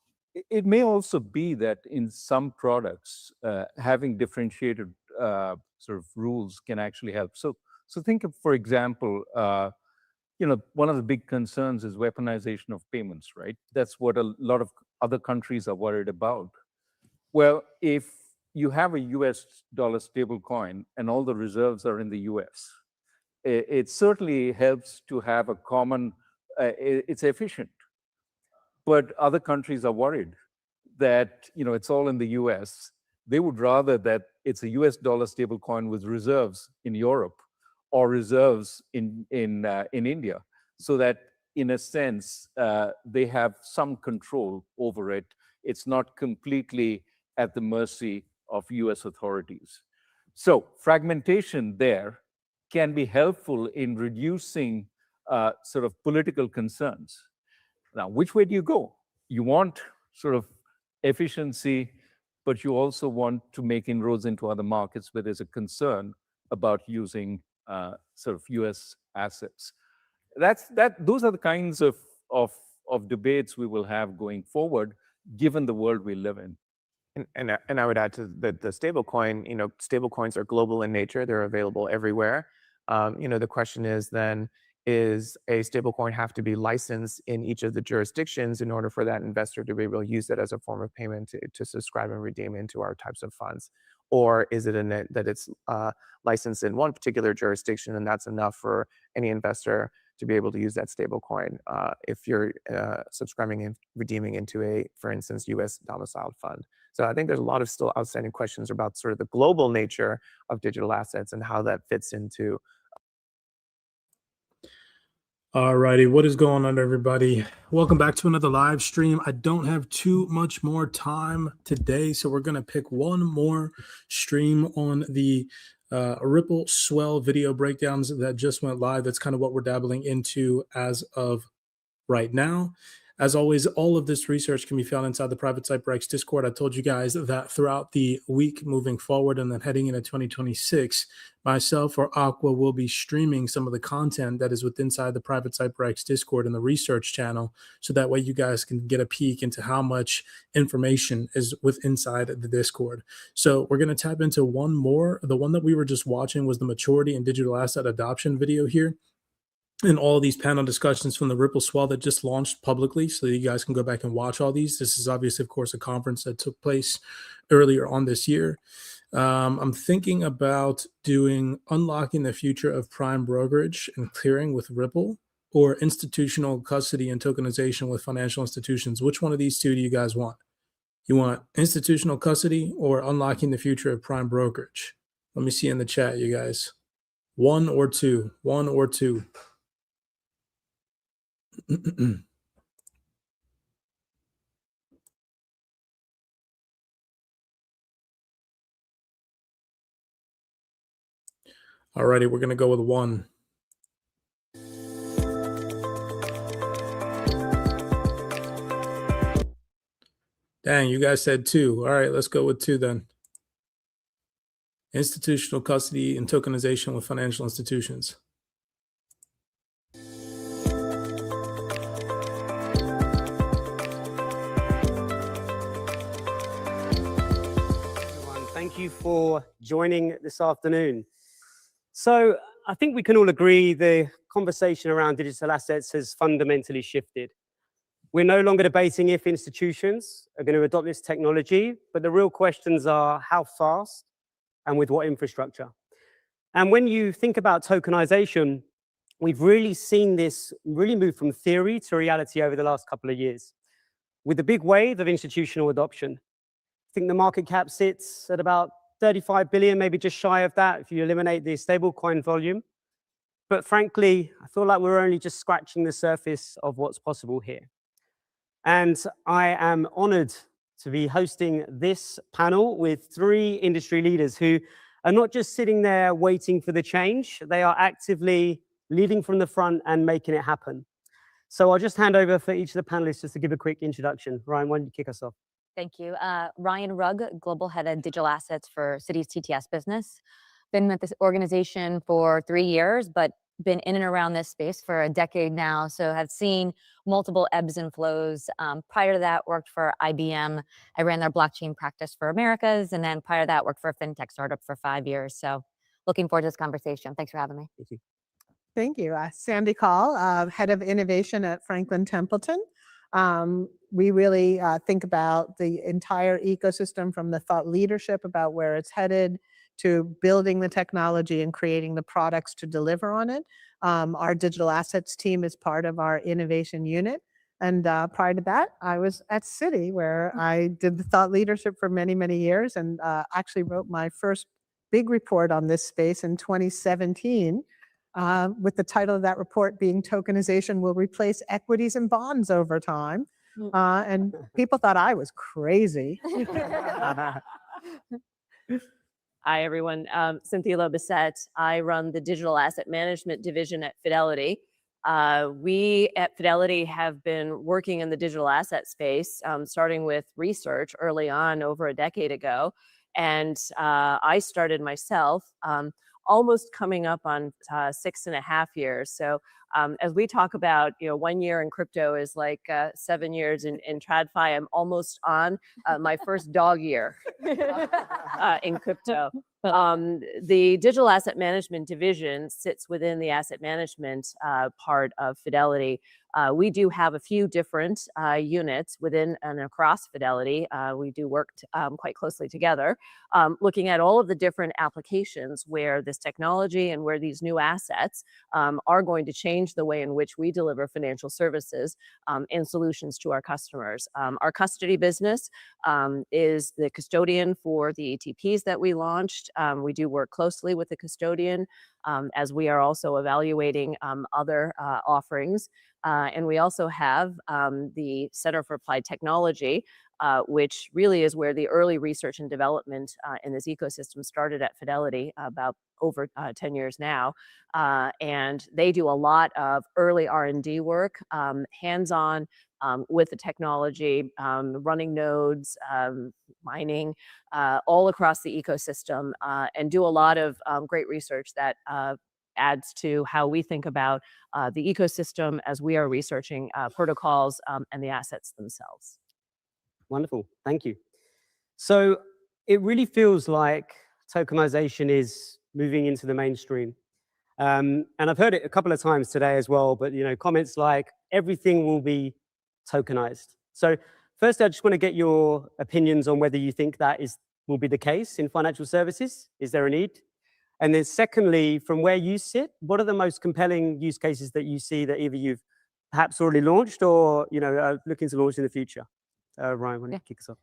It may also be that in some products, having differentiated sort of rules can actually help. So think of, for example, one of the big concerns is weaponization of payments, right? That's what a lot of other countries are worried about. Well, if you have a US dollar stable coin and all the reserves are in the US, it certainly helps to have a common, it's efficient. But other countries are worried that it's all in the US. They would rather that it's a US dollar stable coin with reserves in Europe or reserves in India, so that in a sense, they have some control over it. It's not completely at the mercy of US authorities. So fragmentation there can be helpful in reducing sort of political concerns. Now, which way do you go? You want sort of efficiency, but you also want to make inroads into other markets where there's a concern about using sort of US assets. Those are the kinds of debates we will have going forward, given the world we live in. And I would add to the stable coin, stable coins are global in nature. They're available everywhere. The question is then, is a stablecoin have to be licensed in each of the jurisdictions in order for that investor to be able to use it as a form of payment to subscribe and redeem into our types of funds? Or is it that it's licensed in one particular jurisdiction and that's enough for any investor to be able to use that stablecoin if you're subscribing and redeeming into a, for instance, US domiciled fund? So I think there's a lot of still outstanding questions about sort of the global nature of digital assets and how that fits into. All righty, what is going on, everybody? Welcome back to another live stream. I don't have too much more time today, so we're going to pick one more stream on the Ripple Swell video breakdowns that just went live. That's kind of what we're dabbling into as of right now. As always, all of this research can be found inside the private CyberX Discord. I told you guys that throughout the week moving forward and then heading into 2026, myself or Aqua will be streaming some of the content that is within inside the private CyberX Discord and the research channel, so that way you guys can get a peek into how much information is within inside the Discord. So we're going to tap into one more. The one that we were just watching was the maturity and digital asset adoption video here. And all these panel discussions from the Ripple Swell that just launched publicly, so you guys can go back and watch all these. This is obviously, of course, a conference that took place earlier on this year. I'm thinking about doing unlocking the future of prime brokerage and clearing with Ripple, or institutional custody and tokenization with financial institutions. Which one of these two do you guys want? You want institutional custody or unlocking the future of prime brokerage? Let me see in the chat, you guys. One or two. One or two. All righty, we're going to go with one. Dang, you guys said two. All right, let's go with two then. Institutional custody and tokenization with financial institutions. Thank you for joining this afternoon. So I think we can all agree the conversation around digital assets has fundamentally shifted. We're no longer debating if institutions are going to adopt this technology, but the real questions are how fast and with what infrastructure. And when you think about tokenization, we've really seen this really move from theory to reality over the last couple of years, with a big wave of institutional adoption. I think the market cap sits at about 35 billion, maybe just shy of that if you eliminate the stablecoin volume. But frankly, I feel like we're only just scratching the surface of what's possible here. And I am honored to be hosting this panel with 3 industry leaders who are not just sitting there waiting for the change, they are actively leading from the front and making it happen. So I'll just hand over for each of the panelists just to give a quick introduction. Ryan, why don't you kick us off? Thank you. Ryan Rugg, Global Head of Digital Assets for Citi's TTS business. Been with this organization for 3 years, but been in and around this space for a decade now, so have seen multiple ebbs and flows. Prior to that, worked for IBM. I ran their blockchain practice for Americas, and then prior to that, worked for a fintech startup for 5 years. So looking forward to this conversation. Thanks for having me. Thank you. Thank you. Sandy Call, Head of Innovation at Franklin Templeton. We really think about the entire ecosystem, from the thought leadership about where it's headed to building the technology and creating the products to deliver on it. Our digital assets team is part of our innovation unit. And prior to that, I was at Citi, where I did the thought leadership for many, many years, and actually wrote my first big report on this space in 2017. With the title of that report being "Tokenization Will Replace Equities and Bonds Over Time." And people thought I was crazy. Hi, everyone. Cynthia Lobissette. I run the digital asset management division at Fidelity. We at Fidelity have been working in the digital asset space, starting with research early on over a decade ago. And I started myself almost coming up on 6.5 years. So as we talk about, 1 year in crypto is like 7 years in TradFi. I'm almost on my first dog year in crypto. The digital asset management division sits within the asset management part of Fidelity. We do have a few different units within and across Fidelity. We do work quite closely together, looking at all of the different applications where this technology and where these new assets are going to change the way in which we deliver financial services and solutions to our customers. Our custody business is the custodian for the ETPs that we launched. We do work closely with the custodian as we are also evaluating other offerings. And we also have the Center for Applied Technology, which really is where the early research and development in this ecosystem started at Fidelity about over 10 years now. And they do a lot of early R&D work, hands-on with the technology, running nodes, mining, all across the ecosystem, and do a lot of great research that adds to how we think about the ecosystem as we are researching protocols and the assets themselves. Wonderful. Thank you. So it really feels like tokenization is moving into the mainstream. And I've heard it a couple of times today as well, but comments like everything will be tokenized. So first, I just want to get your opinions on whether you think that will be the case in financial services. Is there a need? And then secondly, from where you sit, what are the most compelling use cases that you see that either you've perhaps already launched or are looking to launch in the future? Ryan, why don't you kick us off?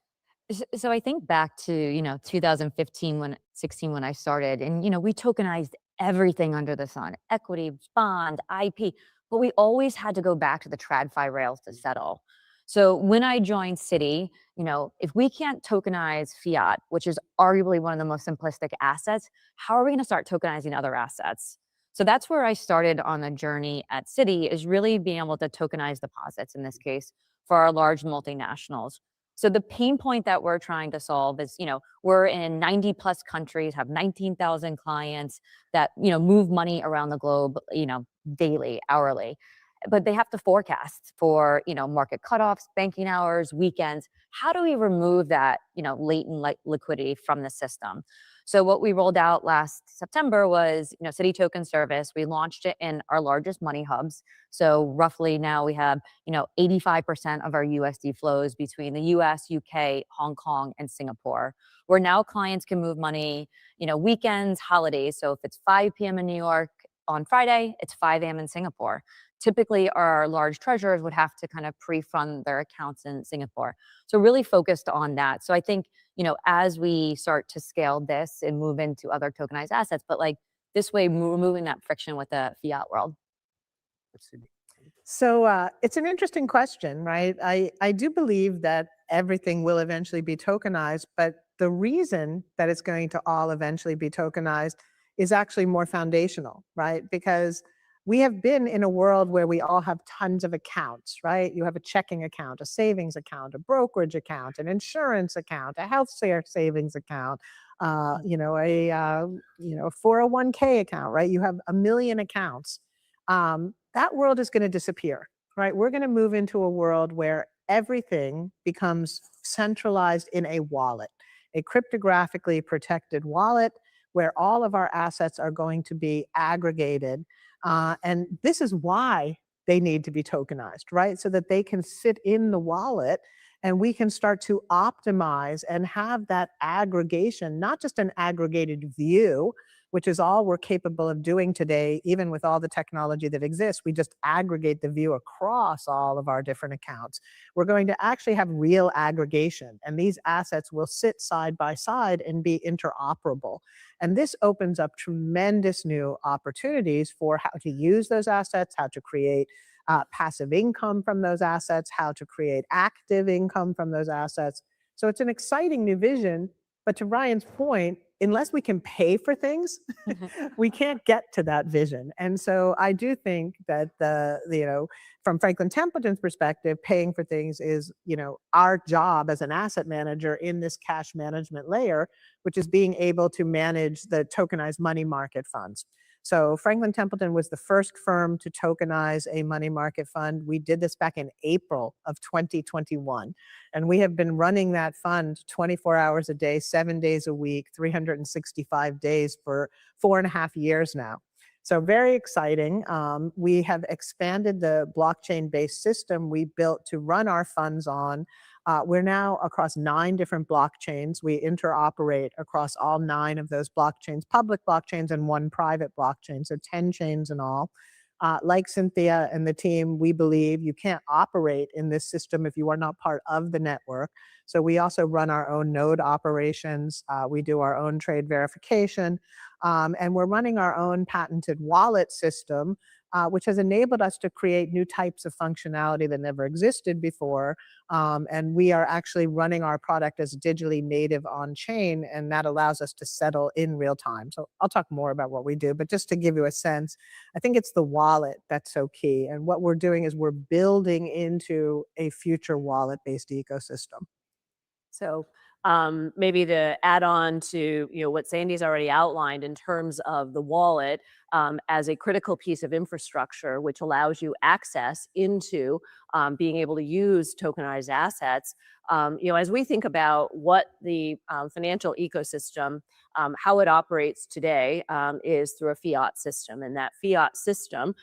So I think back to 2015, 16 when I started, and we tokenized everything under the sun: equity, bond, IP, but we always had to go back to the TradFi rails to settle. So when I joined Citi, if we can't tokenize fiat, which is arguably one of the most simplistic assets, how are we going to start tokenizing other assets? So that's where I started on the journey at Citi, is really being able to tokenize deposits in this case for our large multinationals. So the pain point that we're trying to solve is, we're in 90 plus countries, have 19,000 clients that, move money around the globe, daily, hourly. but they have to forecast for, market cutoffs, banking hours, weekends. How do we remove that, latent liquidity from the system? So what we rolled out last September was, City Token Service. We launched it in our largest money hubs. So roughly now we have, 85% of our USD flows between the US, UK, Hong Kong, and Singapore, where now clients can move money, weekends, holidays. So if it's 5 p.m. in New York on Friday, it's 5 a.m. in Singapore. Typically, our large treasurers would have to kind of pre-fund their accounts in Singapore. So really focused on that. So I think, as we start to scale this and move into other tokenized assets, but like this way, removing that friction with the fiat world. So it's an interesting question, right? I do believe that everything will eventually be tokenized, but the reason that it's going to all eventually be tokenized is actually more foundational, right? Because we have been in a world where we all have tons of accounts, right? You have a checking account, a savings account, a brokerage account, an insurance account, a healthcare savings account, a 401k account, right? You have a million accounts. That world is going to disappear, right? We're going to move into a world where everything becomes centralized in a wallet, a cryptographically protected wallet where all of our assets are going to be aggregated. And this is why they need to be tokenized, right? So that they can sit in the wallet and we can start to optimize and have that aggregation, not just an aggregated view, which is all we're capable of doing today, even with all the technology that exists. We just aggregate the view across all of our different accounts. We're going to actually have real aggregation, and these assets will sit side by side and be interoperable. And this opens up tremendous new opportunities for how to use those assets, how to create passive income from those assets, how to create active income from those assets. So it's an exciting new vision. But to Ryan's point, unless we can pay for things, we can't get to that vision. And so I do think that from Franklin Templeton's perspective, paying for things is, our job as an asset manager in this cash management layer, which is being able to manage the tokenized money market funds. So Franklin Templeton was the first firm to tokenize a money market fund. We did this back in April of 2021. And we have been running that fund 24 hours a day, 7 days a week, 365 days for 4.5 years now. So very exciting. We have expanded the blockchain-based system we built to run our funds on. We're now across 9 different blockchains. We interoperate across all 9 of those blockchains, public blockchains and 1 private blockchain, so 10 chains in all. Like Cynthia and the team, we believe you can't operate in this system if you are not part of the network. So we also run our own node operations. We do our own trade verification. And we're running our own patented wallet system, which has enabled us to create new types of functionality that never existed before. And we are actually running our product as digitally native on chain, and that allows us to settle in real time. So I'll talk more about what we do, but just to give you a sense, I think it's the wallet that's so key. And what we're doing is we're building into a future wallet-based ecosystem. So maybe to add on to what Sandy's already outlined in terms of the wallet as a critical piece of infrastructure, which allows you access into being able to use tokenized assets. As we think about what the financial ecosystem, how it operates today is through a fiat system, and that fiat system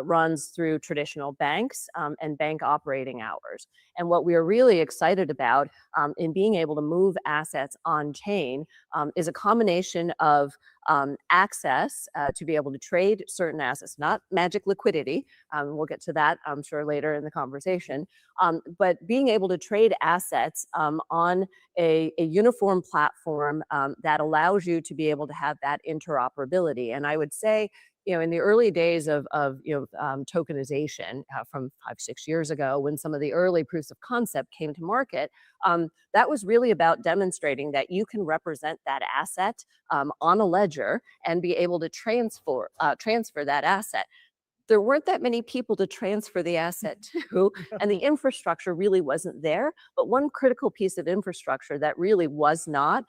runs through traditional banks and bank operating hours. And what we are really excited about in being able to move assets on chain is a combination of access to be able to trade certain assets, not magic liquidity. We'll get to that, I'm sure, later in the conversation. But being able to trade assets on a uniform platform that allows you to be able to have that interoperability. And I would say, in the early days of tokenization from 5-6 years ago, when some of the early proofs of concept came to market, that was really about demonstrating that you can represent that asset on a ledger and be able to transfer that asset. There weren't that many people to transfer the asset to, and the infrastructure really wasn't there. But one critical piece of infrastructure that really was not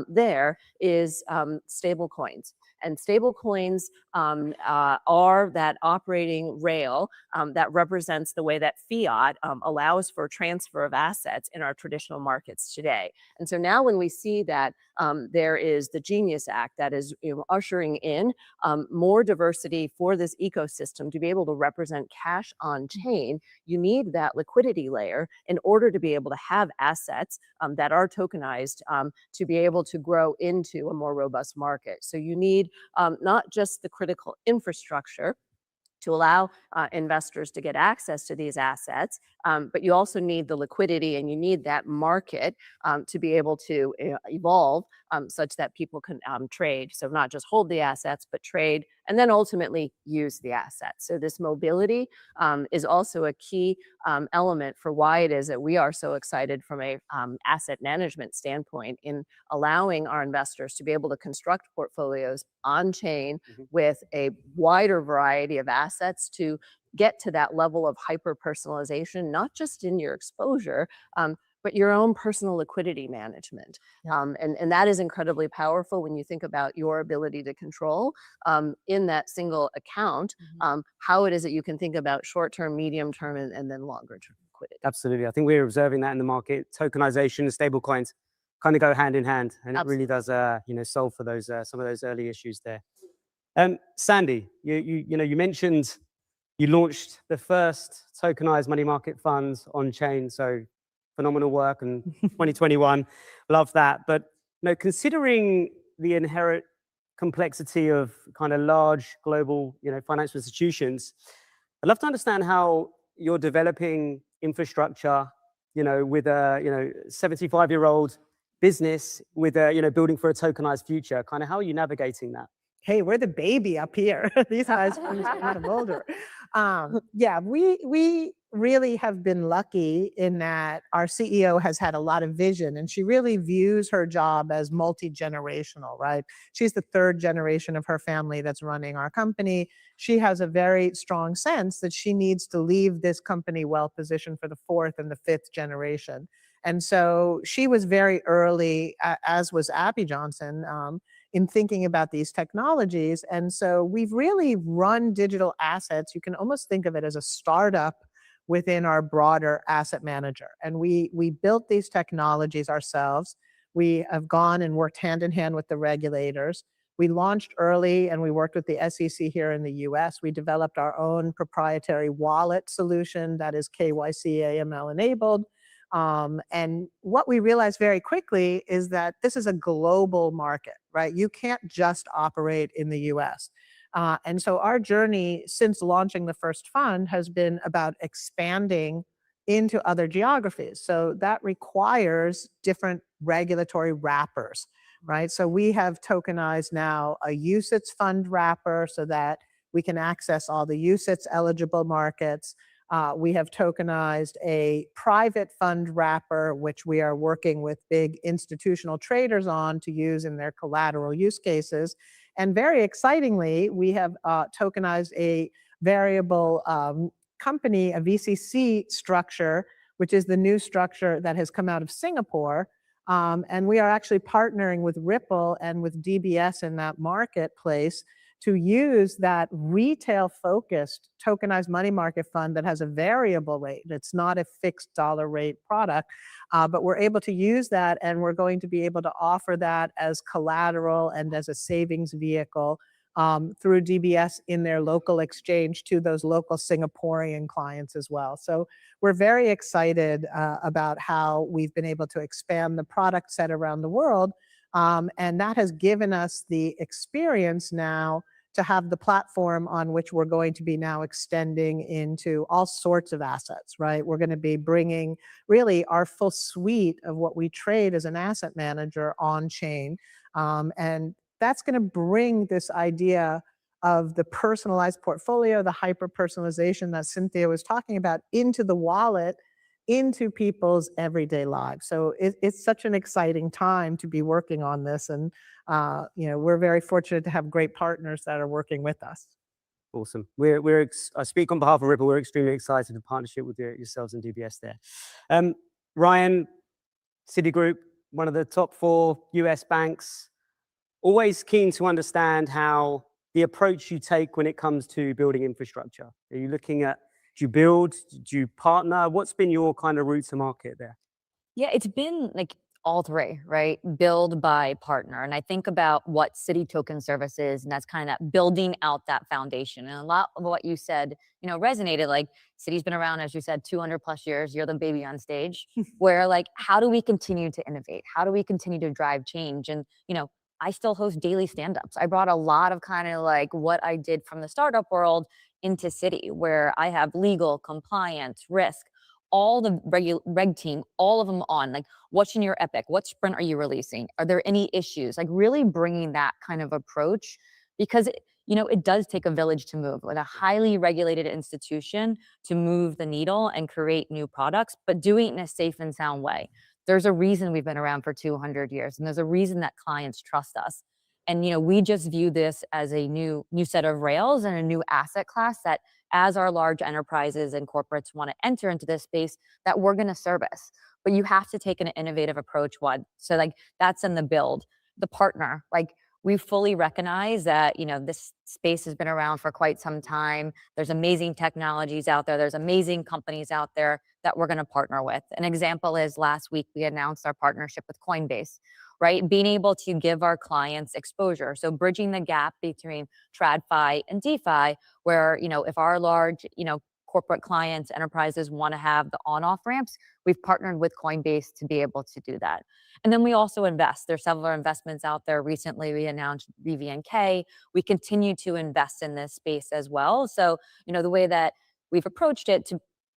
there is stable coins. And stable coins are that operating rail that represents the way that fiat allows for transfer of assets in our traditional markets today. And so now when we see that there is the Genius Act that is ushering in more diversity for this ecosystem to be able to represent cash on chain, you need that liquidity layer in order to be able to have assets that are tokenized to be able to grow into a more robust market. So you need not just the critical infrastructure to allow investors to get access to these assets, but you also need the liquidity and you need that market to be able to evolve such that people can trade. So not just hold the assets, but trade and then ultimately use the assets. So this mobility is also a key element for why it is that we are so excited from a asset management standpoint in allowing our investors to be able to construct portfolios on chain with a wider variety of assets to get to that level of hyper personalization, not just in your exposure, but your own personal liquidity management. And that is incredibly powerful when you think about your ability to control in that single account, how it is that you can think about short-term, medium-term, and then longer-term liquidity. Absolutely. I think we're observing that in the market. Tokenization and stable coins kind of go hand in hand, and it really does solve for those some of those early issues there. Sandy, you mentioned you launched the first tokenized money market funds on chain, so phenomenal work in 2021. Love that. But considering the inherent complexity of kind of large global financial institutions, I'd love to understand how you're developing infrastructure with a 75-year-old business with building for a tokenized future. Kind of how are you navigating that? Hey, we're the baby up here. These guys are kind of older. Yeah, we really have been lucky in that our CEO has had a lot of vision, and she really views her job as multi-generational, right? She's the third generation of her family that's running our company. She has a very strong sense that she needs to leave this company well-positioned for the fourth and the fifth generation. And so she was very early, as was Abby Johnson, in thinking about these technologies. And so we've really run digital assets. You can almost think of it as a startup within our broader asset manager. And we built these technologies ourselves. We have gone and worked hand in hand with the regulators. We launched early and we worked with the SEC here in the US. We developed our own proprietary wallet solution that is KYC AML enabled. And what we realized very quickly is that this is a global market, right? You can't just operate in the US. And so our journey since launching the first fund has been about expanding into other geographies. So that requires different regulatory wrappers, right? So we have tokenized now a UCITS fund wrapper so that we can access all the UCITS eligible markets. We have tokenized a private fund wrapper, which we are working with big institutional traders on to use in their collateral use cases. And very excitingly, we have tokenized a variable company, a VCC structure, which is the new structure that has come out of Singapore. And we are actually partnering with Ripple and with DBS in that marketplace to use that retail-focused tokenized money market fund that has a variable rate. It's not a fixed dollar rate product, but we're able to use that, and we're going to be able to offer that as collateral and as a savings vehicle through DBS in their local exchange to those local Singaporean clients as well. So we're very excited about how we've been able to expand the product set around the world. And that has given us the experience now to have the platform on which we're going to be now extending into all sorts of assets, right? We're going to be bringing really our full suite of what we trade as an asset manager on chain. And that's going to bring this idea of the personalized portfolio, the hyper-personalization that Cynthia was talking about, into the wallet, into people's everyday lives. So it's such an exciting time to be working on this. And we're very fortunate to have great partners that are working with us. Awesome. I speak on behalf of Ripple. We're extremely excited in partnership with yourselves and DBS there. Ryan, Citigroup, one of the top 4 US banks. Always keen to understand how the approach you take when it comes to building infrastructure. Are you looking at, do you build, do you partner? What's been your kind of route to market there? Yeah, it's been like all three, right? Build, buy, partner. And I think about what City Token Service is, and that's kind of building out that foundation. And a lot of what you said, resonated. Like City's been around, as you said, 200 plus years. You're the baby on stage. Where like, how do we continue to innovate? How do we continue to drive change? And I still host daily stand-ups. I brought a lot of kind of like what I did from the startup world into City, where I have legal, compliance, risk, all the reg team, all of them on, like, what's in your epic? What sprint are you releasing? Are there any issues? Like really bringing that kind of approach, because it does take a village to move, with a highly regulated institution to move the needle and create new products, but doing it in a safe and sound way. There's a reason we've been around for 200 years, and there's a reason that clients trust us. And we just view this as a new set of rails and a new asset class that, as our large enterprises and corporates want to enter into this space, that we're going to service. But you have to take an innovative approach. So like that's in the build. The partner, like we fully recognize that this space has been around for quite some time. There's amazing technologies out there. There's amazing companies out there that we're going to partner with. An example is last week we announced our partnership with Coinbase, right? Being able to give our clients exposure. So bridging the gap between TradFi and DeFi, where, if our large, corporate clients, enterprises want to have the on-off ramps, we've partnered with Coinbase to be able to do that. And then we also invest. There's several investments out there. Recently, we announced BVNK. We continue to invest in this space as well. So, the way that we've approached it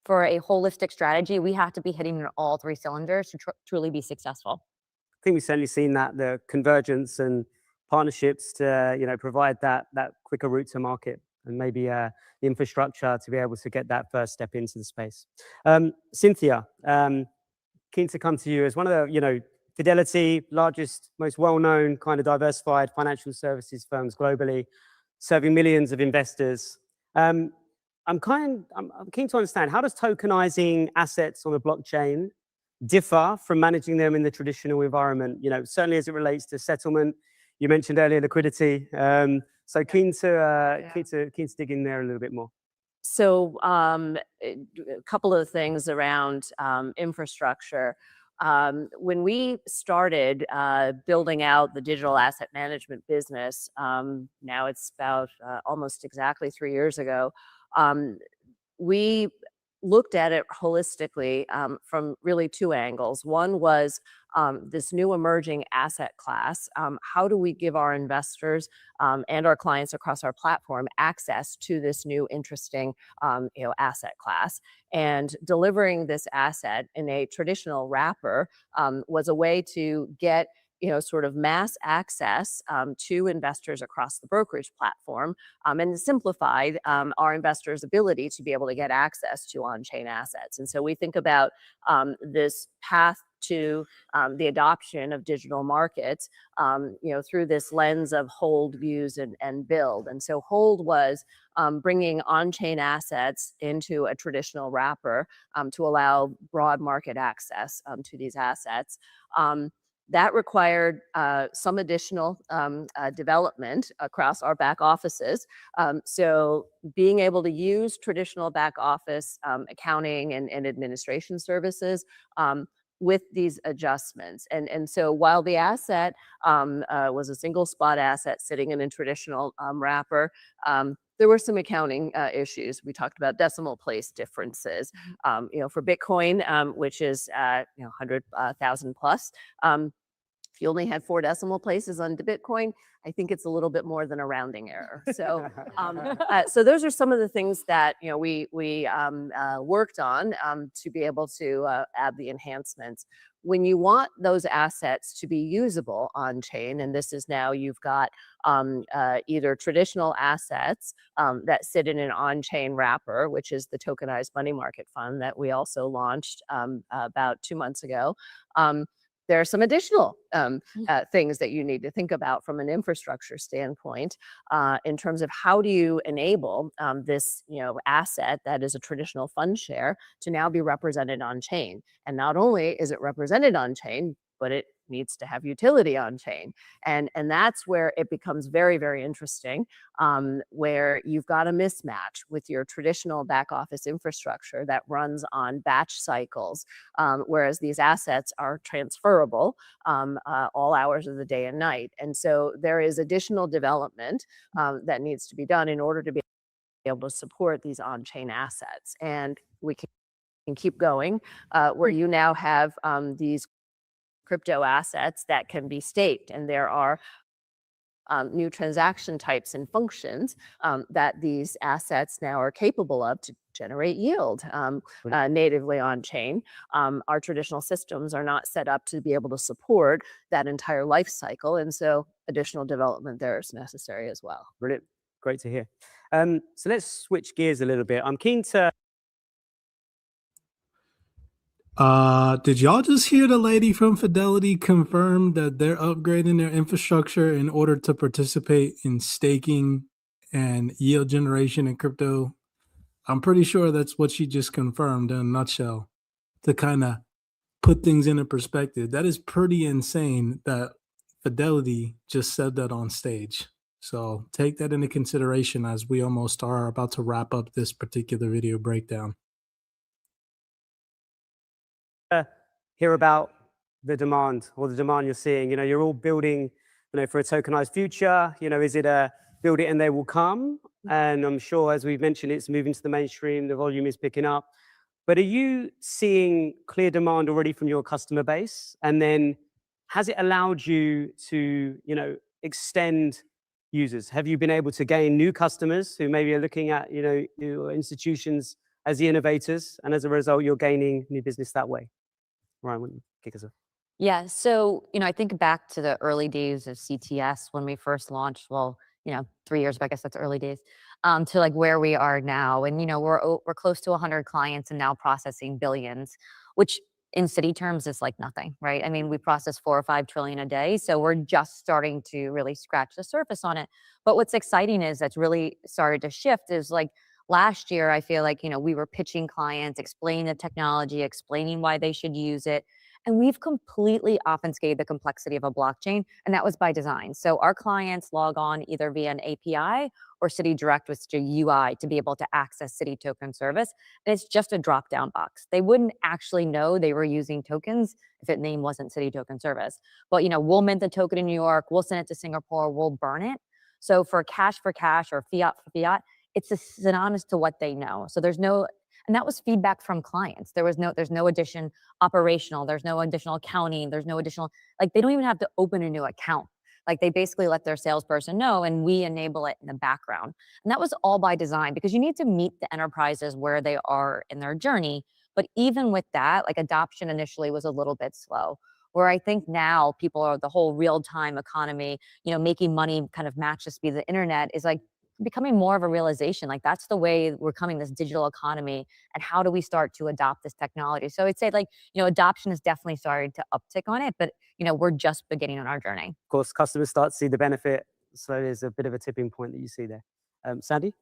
for a holistic strategy, we have to be hitting in all three cylinders to truly be successful. I think we've certainly seen that, the convergence and partnerships to provide that quicker route to market, and maybe the infrastructure to be able to get that first step into the space. Cynthia, keen to come to you as one of the Fidelity, largest, most well-known kind of diversified financial services firms globally, serving millions of investors. I'm keen to understand, how does tokenizing assets on a blockchain differ from managing them in the traditional environment? Certainly as it relates to settlement. You mentioned earlier liquidity. So keen to dig in there a little bit more. So a couple of things around infrastructure. When we started building out the digital asset management business, now it's about almost exactly 3 years ago, we looked at it holistically from really two angles. One was this new emerging asset class. How do we give our investors and our clients across our platform access to this new interesting asset class? And delivering this asset in a traditional wrapper was a way to get sort of mass access to investors across the brokerage platform, and simplified our investors' ability to be able to get access to on-chain assets. And so we think about this path to the adoption of digital markets, through this lens of hold, views, and build. And so hold was bringing on-chain assets into a traditional wrapper to allow broad market access to these assets. That required some additional development across our back offices. So being able to use traditional back office accounting and administration services with these adjustments. And so while the asset was a single spot asset sitting in a traditional wrapper, there were some accounting issues. We talked about decimal place differences. For Bitcoin, which is 100,000 plus, if you only had 4 decimal places on the Bitcoin, I think it's a little bit more than a rounding error. So, so those are some of the things that we worked on to be able to add the enhancements. When you want those assets to be usable on chain, and this is now you've got either traditional assets that sit in an on-chain wrapper, which is the tokenized money market fund that we also launched about 2 months ago. There are some additional things that you need to think about from an infrastructure standpoint in terms of how do you enable this asset that is a traditional fund share to now be represented on chain. And not only is it represented on chain, but it needs to have utility on chain. And that's where it becomes very, very interesting, where you've got a mismatch with your traditional back office infrastructure that runs on batch cycles, whereas these assets are transferable all hours of the day and night. And so there is additional development that needs to be done in order to be able to support these on-chain assets. And we can keep going, where you now have these crypto assets that can be staked, and there are new transaction types and functions that these assets now are capable of to generate yield natively on chain. Our traditional systems are not set up to be able to support that entire life cycle, and so additional development there is necessary as well. Brilliant. Great to hear. So let's switch gears a little bit. I'm keen to. Did y'all just hear the lady from Fidelity confirm that they're upgrading their infrastructure in order to participate in staking and yield generation in crypto? I'm pretty sure that's what she just confirmed in a nutshell, to kind of put things into perspective. That is pretty insane that Fidelity just said that on stage. So take that into consideration as we almost are about to wrap up this particular video breakdown. Hear about the demand you're seeing. You're all building, for a tokenized future. Is it a build it and they will come? And I'm sure, as we've mentioned, it's moving to the mainstream. The volume is picking up. But are you seeing clear demand already from your customer base? And then has it allowed you to, extend users? Have you been able to gain new customers who maybe are looking at, your institutions as the innovators, and as a result, you're gaining new business that way? Ryan, why don't you kick us off? Yeah, so, I think back to the early days of CTS when we first launched, 3 years ago, I guess that's early days, to like where we are now. And, we're close to 100 clients and now processing billions, which in city terms is like nothing, right? I mean, we process 4 or 5 trillion a day. So we're just starting to really scratch the surface on it. But what's exciting is that's really started to shift is like last year, I feel like, we were pitching clients, explaining the technology, explaining why they should use it. And we've completely obfuscated the complexity of a blockchain, and that was by design. So our clients log on either via an API or Citi Direct with a UI to be able to access Citi Token Service. And it's just a drop-down box. They wouldn't actually know they were using tokens if its name wasn't Citi Token Service. But, we'll mint the token in New York, we'll send it to Singapore, we'll burn it. So for cash or fiat for fiat, it's synonymous to what they know. So and that was feedback from clients. There's no addition operational, there's no additional accounting, there's no additional, they don't even have to open a new account. They basically let their salesperson know and we enable it in the background. And that was all by design because you need to meet the enterprises where they are in their journey. But even with that, adoption initially was a little bit slow. Where I think now people are the whole real-time economy, making money kind of match the speed of the internet is becoming more of a realization. That's the way we're coming, this digital economy, and how do we start to adopt this technology? So I'd say adoption has definitely started to uptick on it, but we're just beginning on our journey. Of course, customers start to see the benefit. So there's a bit of a tipping point that you see there. Sandy?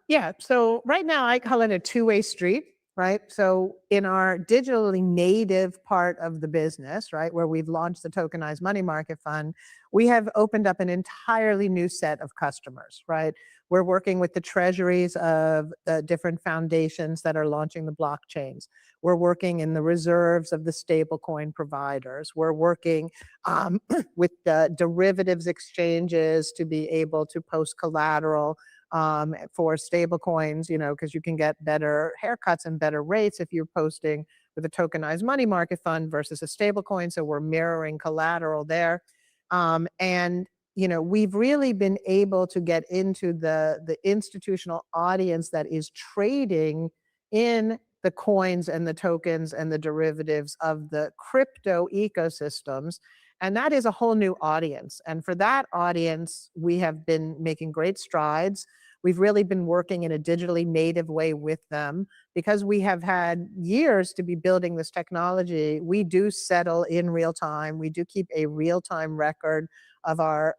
Yeah, so right now I call it a two-way street, right? So in our digitally native part of the business, right, where we've launched the tokenized money market fund, we have opened up an entirely new set of customers, right? We're working with the treasuries of the different foundations that are launching the blockchains. We're working in the reserves of the stablecoin providers. We're working with the derivatives exchanges to be able to post collateral for stablecoins, because you can get better haircuts and better rates if you're posting with a tokenized money market fund versus a stablecoin. So we're mirroring collateral there. And we've really been able to get into the institutional audience that is trading in the coins and the tokens and the derivatives of the crypto ecosystems. And that is a whole new audience. And for that audience, we have been making great strides. We've really been working in a digitally native way with them because we have had years to be building this technology. We do settle in real time. We do keep a real-time record of our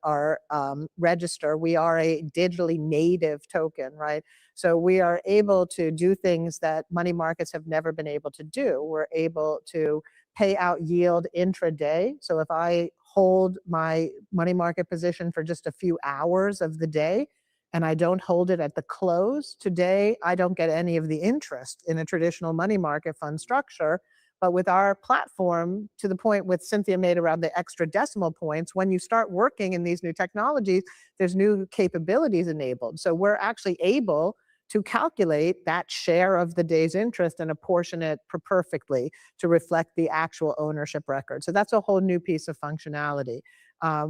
register. We are a digitally native token, right? So we are able to do things that money markets have never been able to do. We're able to payout yield intraday. So if I hold my money market position for just a few hours of the day and I don't hold it at the close, today I don't get any of the interest in a traditional money market fund structure. But with our platform, to the point with Cynthia made around the extra decimal points, when you start working in these new technologies, there's new capabilities enabled. So we're actually able to calculate that share of the day's interest and apportion it perfectly to reflect the actual ownership record. So that's a whole new piece of functionality.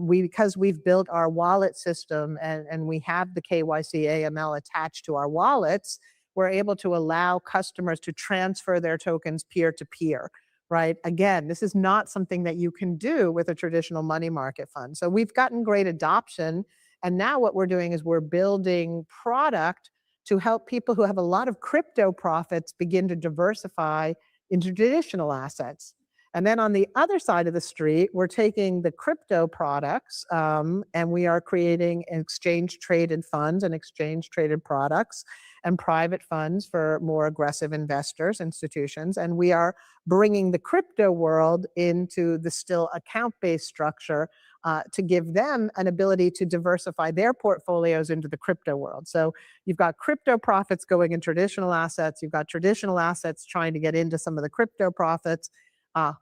Because we've built our wallet system and we have the KYC AML attached to our wallets, we're able to allow customers to transfer their tokens peer-to-peer, right? Again, this is not something that you can do with a traditional money market fund. So we've gotten great adoption. And now what we're doing is we're building product to help people who have a lot of crypto profits begin to diversify into traditional assets. And then on the other side of the street, we're taking the crypto products and we are creating exchange-traded funds and exchange-traded products and private funds for more aggressive investors, institutions. And we are bringing the crypto world into the still account-based structure to give them an ability to diversify their portfolios into the crypto world. So you've got crypto profits going in traditional assets. You've got traditional assets trying to get into some of the crypto profits,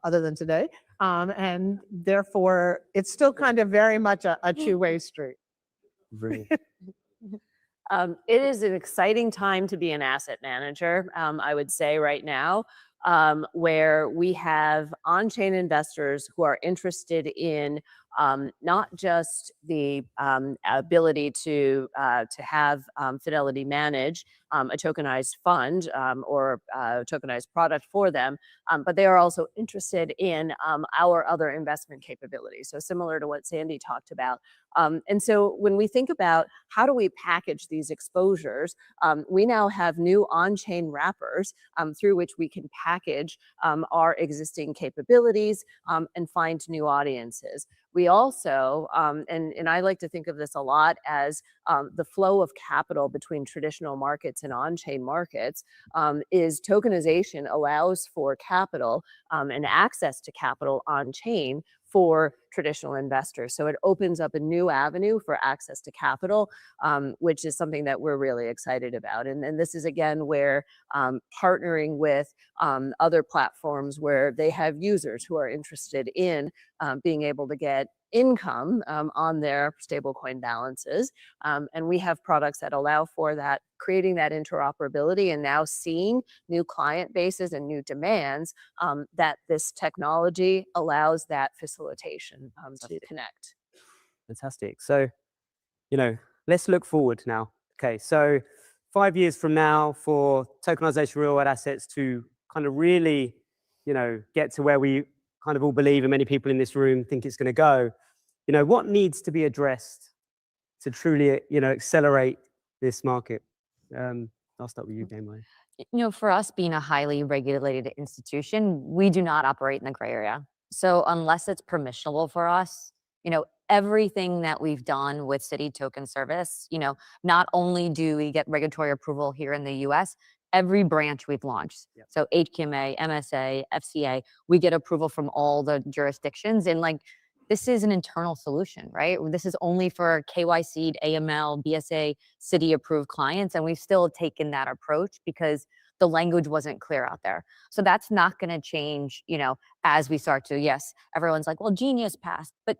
other than today. And therefore, it's still kind of very much a two-way street. It is an exciting time to be an asset manager, I would say right now, where we have on-chain investors who are interested in not just the ability to have Fidelity manage a tokenized fund or a tokenized product for them, but they are also interested in our other investment capabilities. So similar to what Sandy talked about. And so when we think about how do we package these exposures, we now have new on-chain wrappers through which we can package our existing capabilities and find new audiences. We also, and I like to think of this a lot as the flow of capital between traditional markets and on-chain markets, is tokenization allows for capital and access to capital on-chain for traditional investors. So it opens up a new avenue for access to capital, which is something that we're really excited about. And this is, again, where partnering with other platforms where they have users who are interested in being able to get income on their stablecoin balances. And we have products that allow for that, creating that interoperability and now seeing new client bases and new demands that this technology allows that facilitation to connect. Fantastic. So, let's look forward now. Okay, so 5 years from now, for tokenization real world assets to kind of really, get to where we kind of all believe and many people in this room think it's going to go, what needs to be addressed to truly, accelerate this market? I'll start with you, Gameway. For us being a highly regulated institution, we do not operate in the gray area. So unless it's permissionable for us, everything that we've done with Citi Token Service, not only do we get regulatory approval here in the US, every branch we've launched. Yep. So HQMA, MSA, FCA, we get approval from all the jurisdictions. And this is an internal solution, right? This is only for KYC, AML, BSA, Citi approved clients. And we've still taken that approach because the language wasn't clear out there. So that's not going to change, as we start to, yes, everyone's like, well, Genius passed, but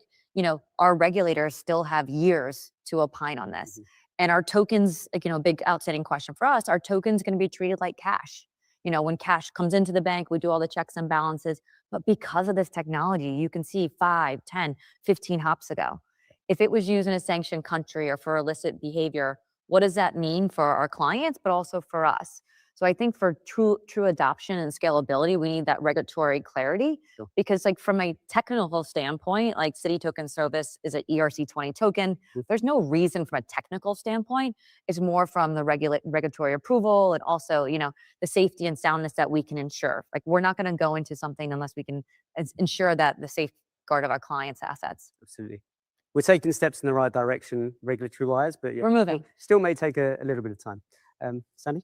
our regulators still have years to opine on this. Mm-hmm. And our tokens, big outstanding question for us, our tokens going to be treated like cash. When cash comes into the bank, we do all the checks and balances. But because of this technology, you can see 5, 10, 15 hops ago. If it was used in a sanctioned country or for illicit behavior, what does that mean for our clients, but also for us? So I think for true adoption and scalability, we need that regulatory clarity. Sure. Because from a technical standpoint, Citi Token Service is an ERC-20 token. Mm-hmm. There's no reason from a technical standpoint. It's more from the regulatory approval and also, the safety and soundness that we can ensure. We're not going to go into something unless we can ensure that the safeguard of our clients' assets. Absolutely. We're taking steps in the right direction regulatory-wise, but yeah, we're moving. Still may take a little bit of time. Sandy?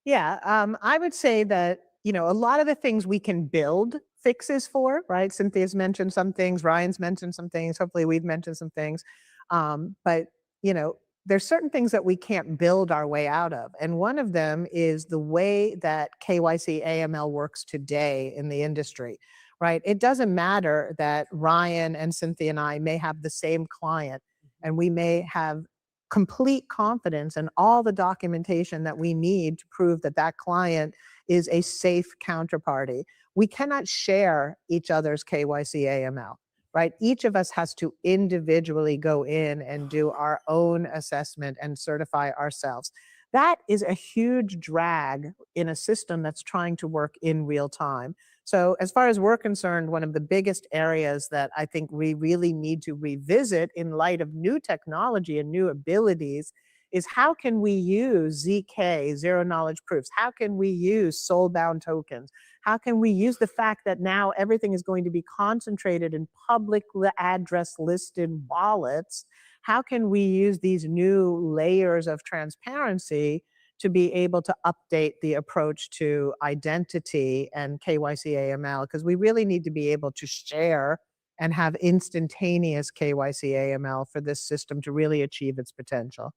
Yeah, I would say that, a lot of the things we can build fixes for, right? Cynthia's mentioned some things, Ryan's mentioned some things, hopefully we've mentioned some things. But, you know, there's certain things that we can't build our way out of. And one of them is the way that KYC AML works today in the industry, right? It doesn't matter that Ryan and Cynthia and I may have the same client and we may have complete confidence in all the documentation that we need to prove that that client is a safe counterparty. We cannot share each other's KYC AML. Right? Each of us has to individually go in and do our own assessment and certify ourselves. That is a huge drag in a system that's trying to work in real time. So as far as we're concerned, one of the biggest areas that I think we really need to revisit in light of new technology and new abilities is how can we use ZK, zero knowledge proofs? How can we use soul-bound tokens? How can we use the fact that now everything is going to be concentrated in public address listed wallets? How can we use these new layers of transparency to be able to update the approach to identity and KYC AML? Because we really need to be able to share and have instantaneous KYC AML for this system to really achieve its potential.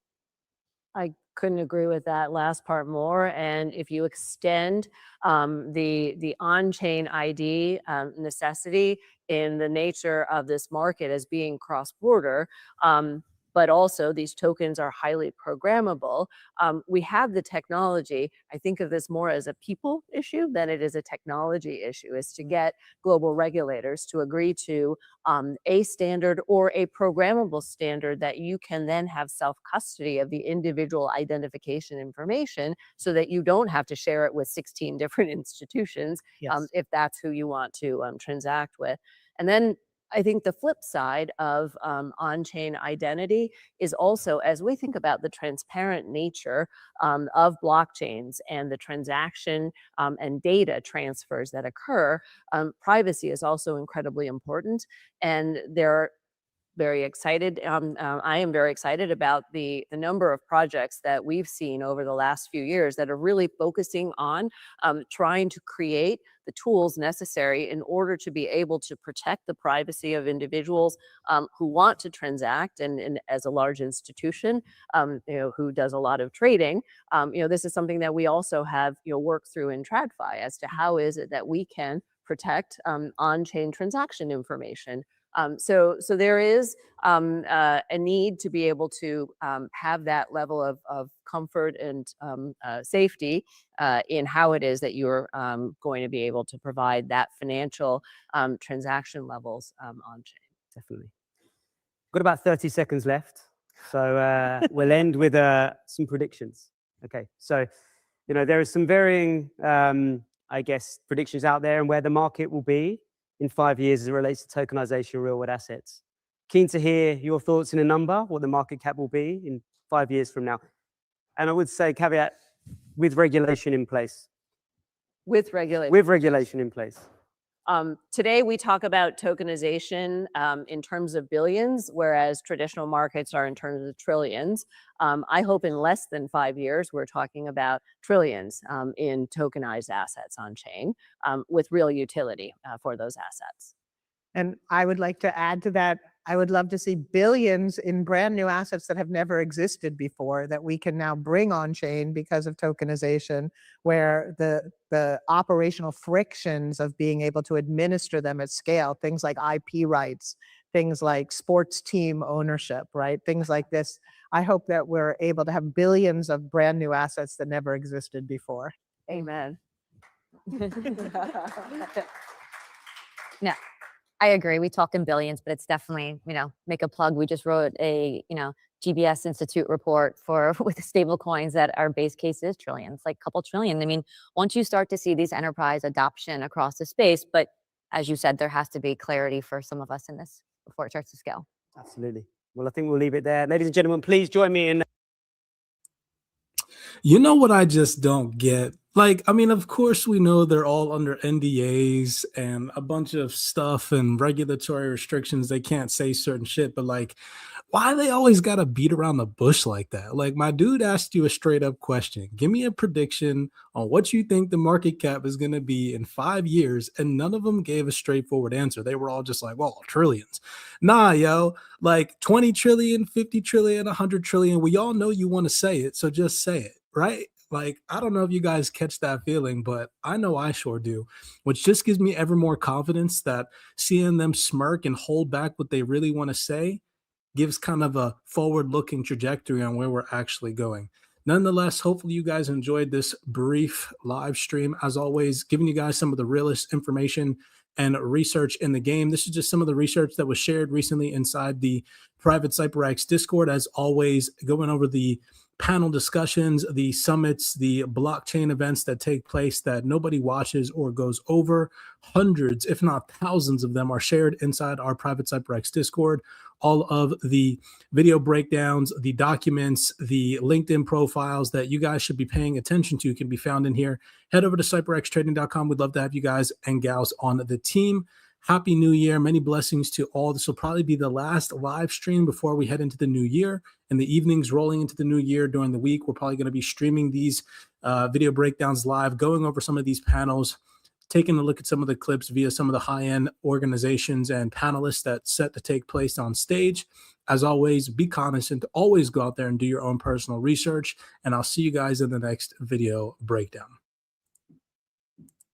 I couldn't agree with that last part more. And if you extend the on-chain ID necessity in the nature of this market as being cross-border, but also these tokens are highly programmable. We have the technology. I think of this more as a people issue than it is a technology issue, is to get global regulators to agree to a standard or a programmable standard that you can then have self-custody of the individual identification information so that you don't have to share it with 16 different institutions if that's who you want to transact with. And then I think the flip side of on-chain identity is also, as we think about the transparent nature of blockchains and the transaction and data transfers that occur, privacy is also incredibly important. And they're very excited. I am very excited about the number of projects that we've seen over the last few years that are really focusing on trying to create the tools necessary in order to be able to protect the privacy of individuals who want to transact. And as a large institution, who does a lot of trading, this is something that we also have worked through in TradFi as to how is it that we can protect on-chain transaction information. So there is a need to be able to have that level of comfort and safety in how it is that you're going to be able to provide that financial transaction levels on chain. Definitely. Got about 30 seconds left. So we'll end with some predictions. Okay, so there are some varying, I guess, predictions out there and where the market will be in 5 years as it relates to tokenization of real-world assets. Keen to hear your thoughts in a number, what the market cap will be in 5 years from now. And I would say, caveat, with regulation in place. With regulation. With regulation in place. Today, we talk about tokenization in terms of billions, whereas traditional markets are in terms of trillions. I hope in less than 5 years, we're talking about trillions in tokenized assets on chain with real utility for those assets. And I would like to add to that, I would love to see billions in brand new assets that have never existed before that we can now bring on chain because of tokenization, where the operational frictions of being able to administer them at scale, things like IP rights, things like sports team ownership, right? Things like this. I hope that we're able to have billions of brand new assets that never existed before. Amen. No, I agree. We talk in billions, but it's definitely, make a plug. We just wrote a, GBS Institute report with stable coins that our base case is trillions, like a couple trillion. I mean, once you start to see these enterprise adoption across the space, but as you said, there has to be clarity for some of us in this before it starts to scale. Absolutely. Well, I think we'll leave it there. Ladies and gentlemen, please join me in. You know what I just don't get? Like, I mean, of course, we know they're all under NDAs and a bunch of stuff and regulatory restrictions. They can't say certain shit, but like, why they always got to beat around the bush like that? Like, my dude asked you a straight up question. Give me a prediction on what you think the market cap is going to be in 5 years. And none of them gave a straightforward answer. They were all just like, well, trillions. Nah, yo, like 20 trillion, 50 trillion, 100 trillion. We all know you want to say it. So just say it, right? Like, I don't know if you guys catch that feeling, but I know I sure do, which just gives me ever more confidence that seeing them smirk and hold back what they really want to say gives kind of a forward looking trajectory on where we're actually going. Nonetheless, hopefully you guys enjoyed this brief live stream. As always, giving you guys some of the realest information and research in the game. This is just some of the research that was shared recently inside the private CyberX Discord. As always, going over the panel discussions, the summits, the blockchain events that take place that nobody watches or goes over. Hundreds, if not thousands of them are shared inside our private CyberX Discord. All of the video breakdowns, the documents, the LinkedIn profiles that you guys should be paying attention to can be found in here. Head over to cyberxtrading.com. We'd love to have you guys and gals on the team. Happy New Year. Many blessings to all. This will probably be the last live stream before we head into the new year. In the evenings, rolling into the new year during the week, we're probably going to be streaming these video breakdowns live, going over some of these panels, taking a look at some of the clips via some of the high-end organizations and panelists that's set to take place on stage. As always, be cognizant to always go out there and do your own personal research. And I'll see you guys in the next video breakdown.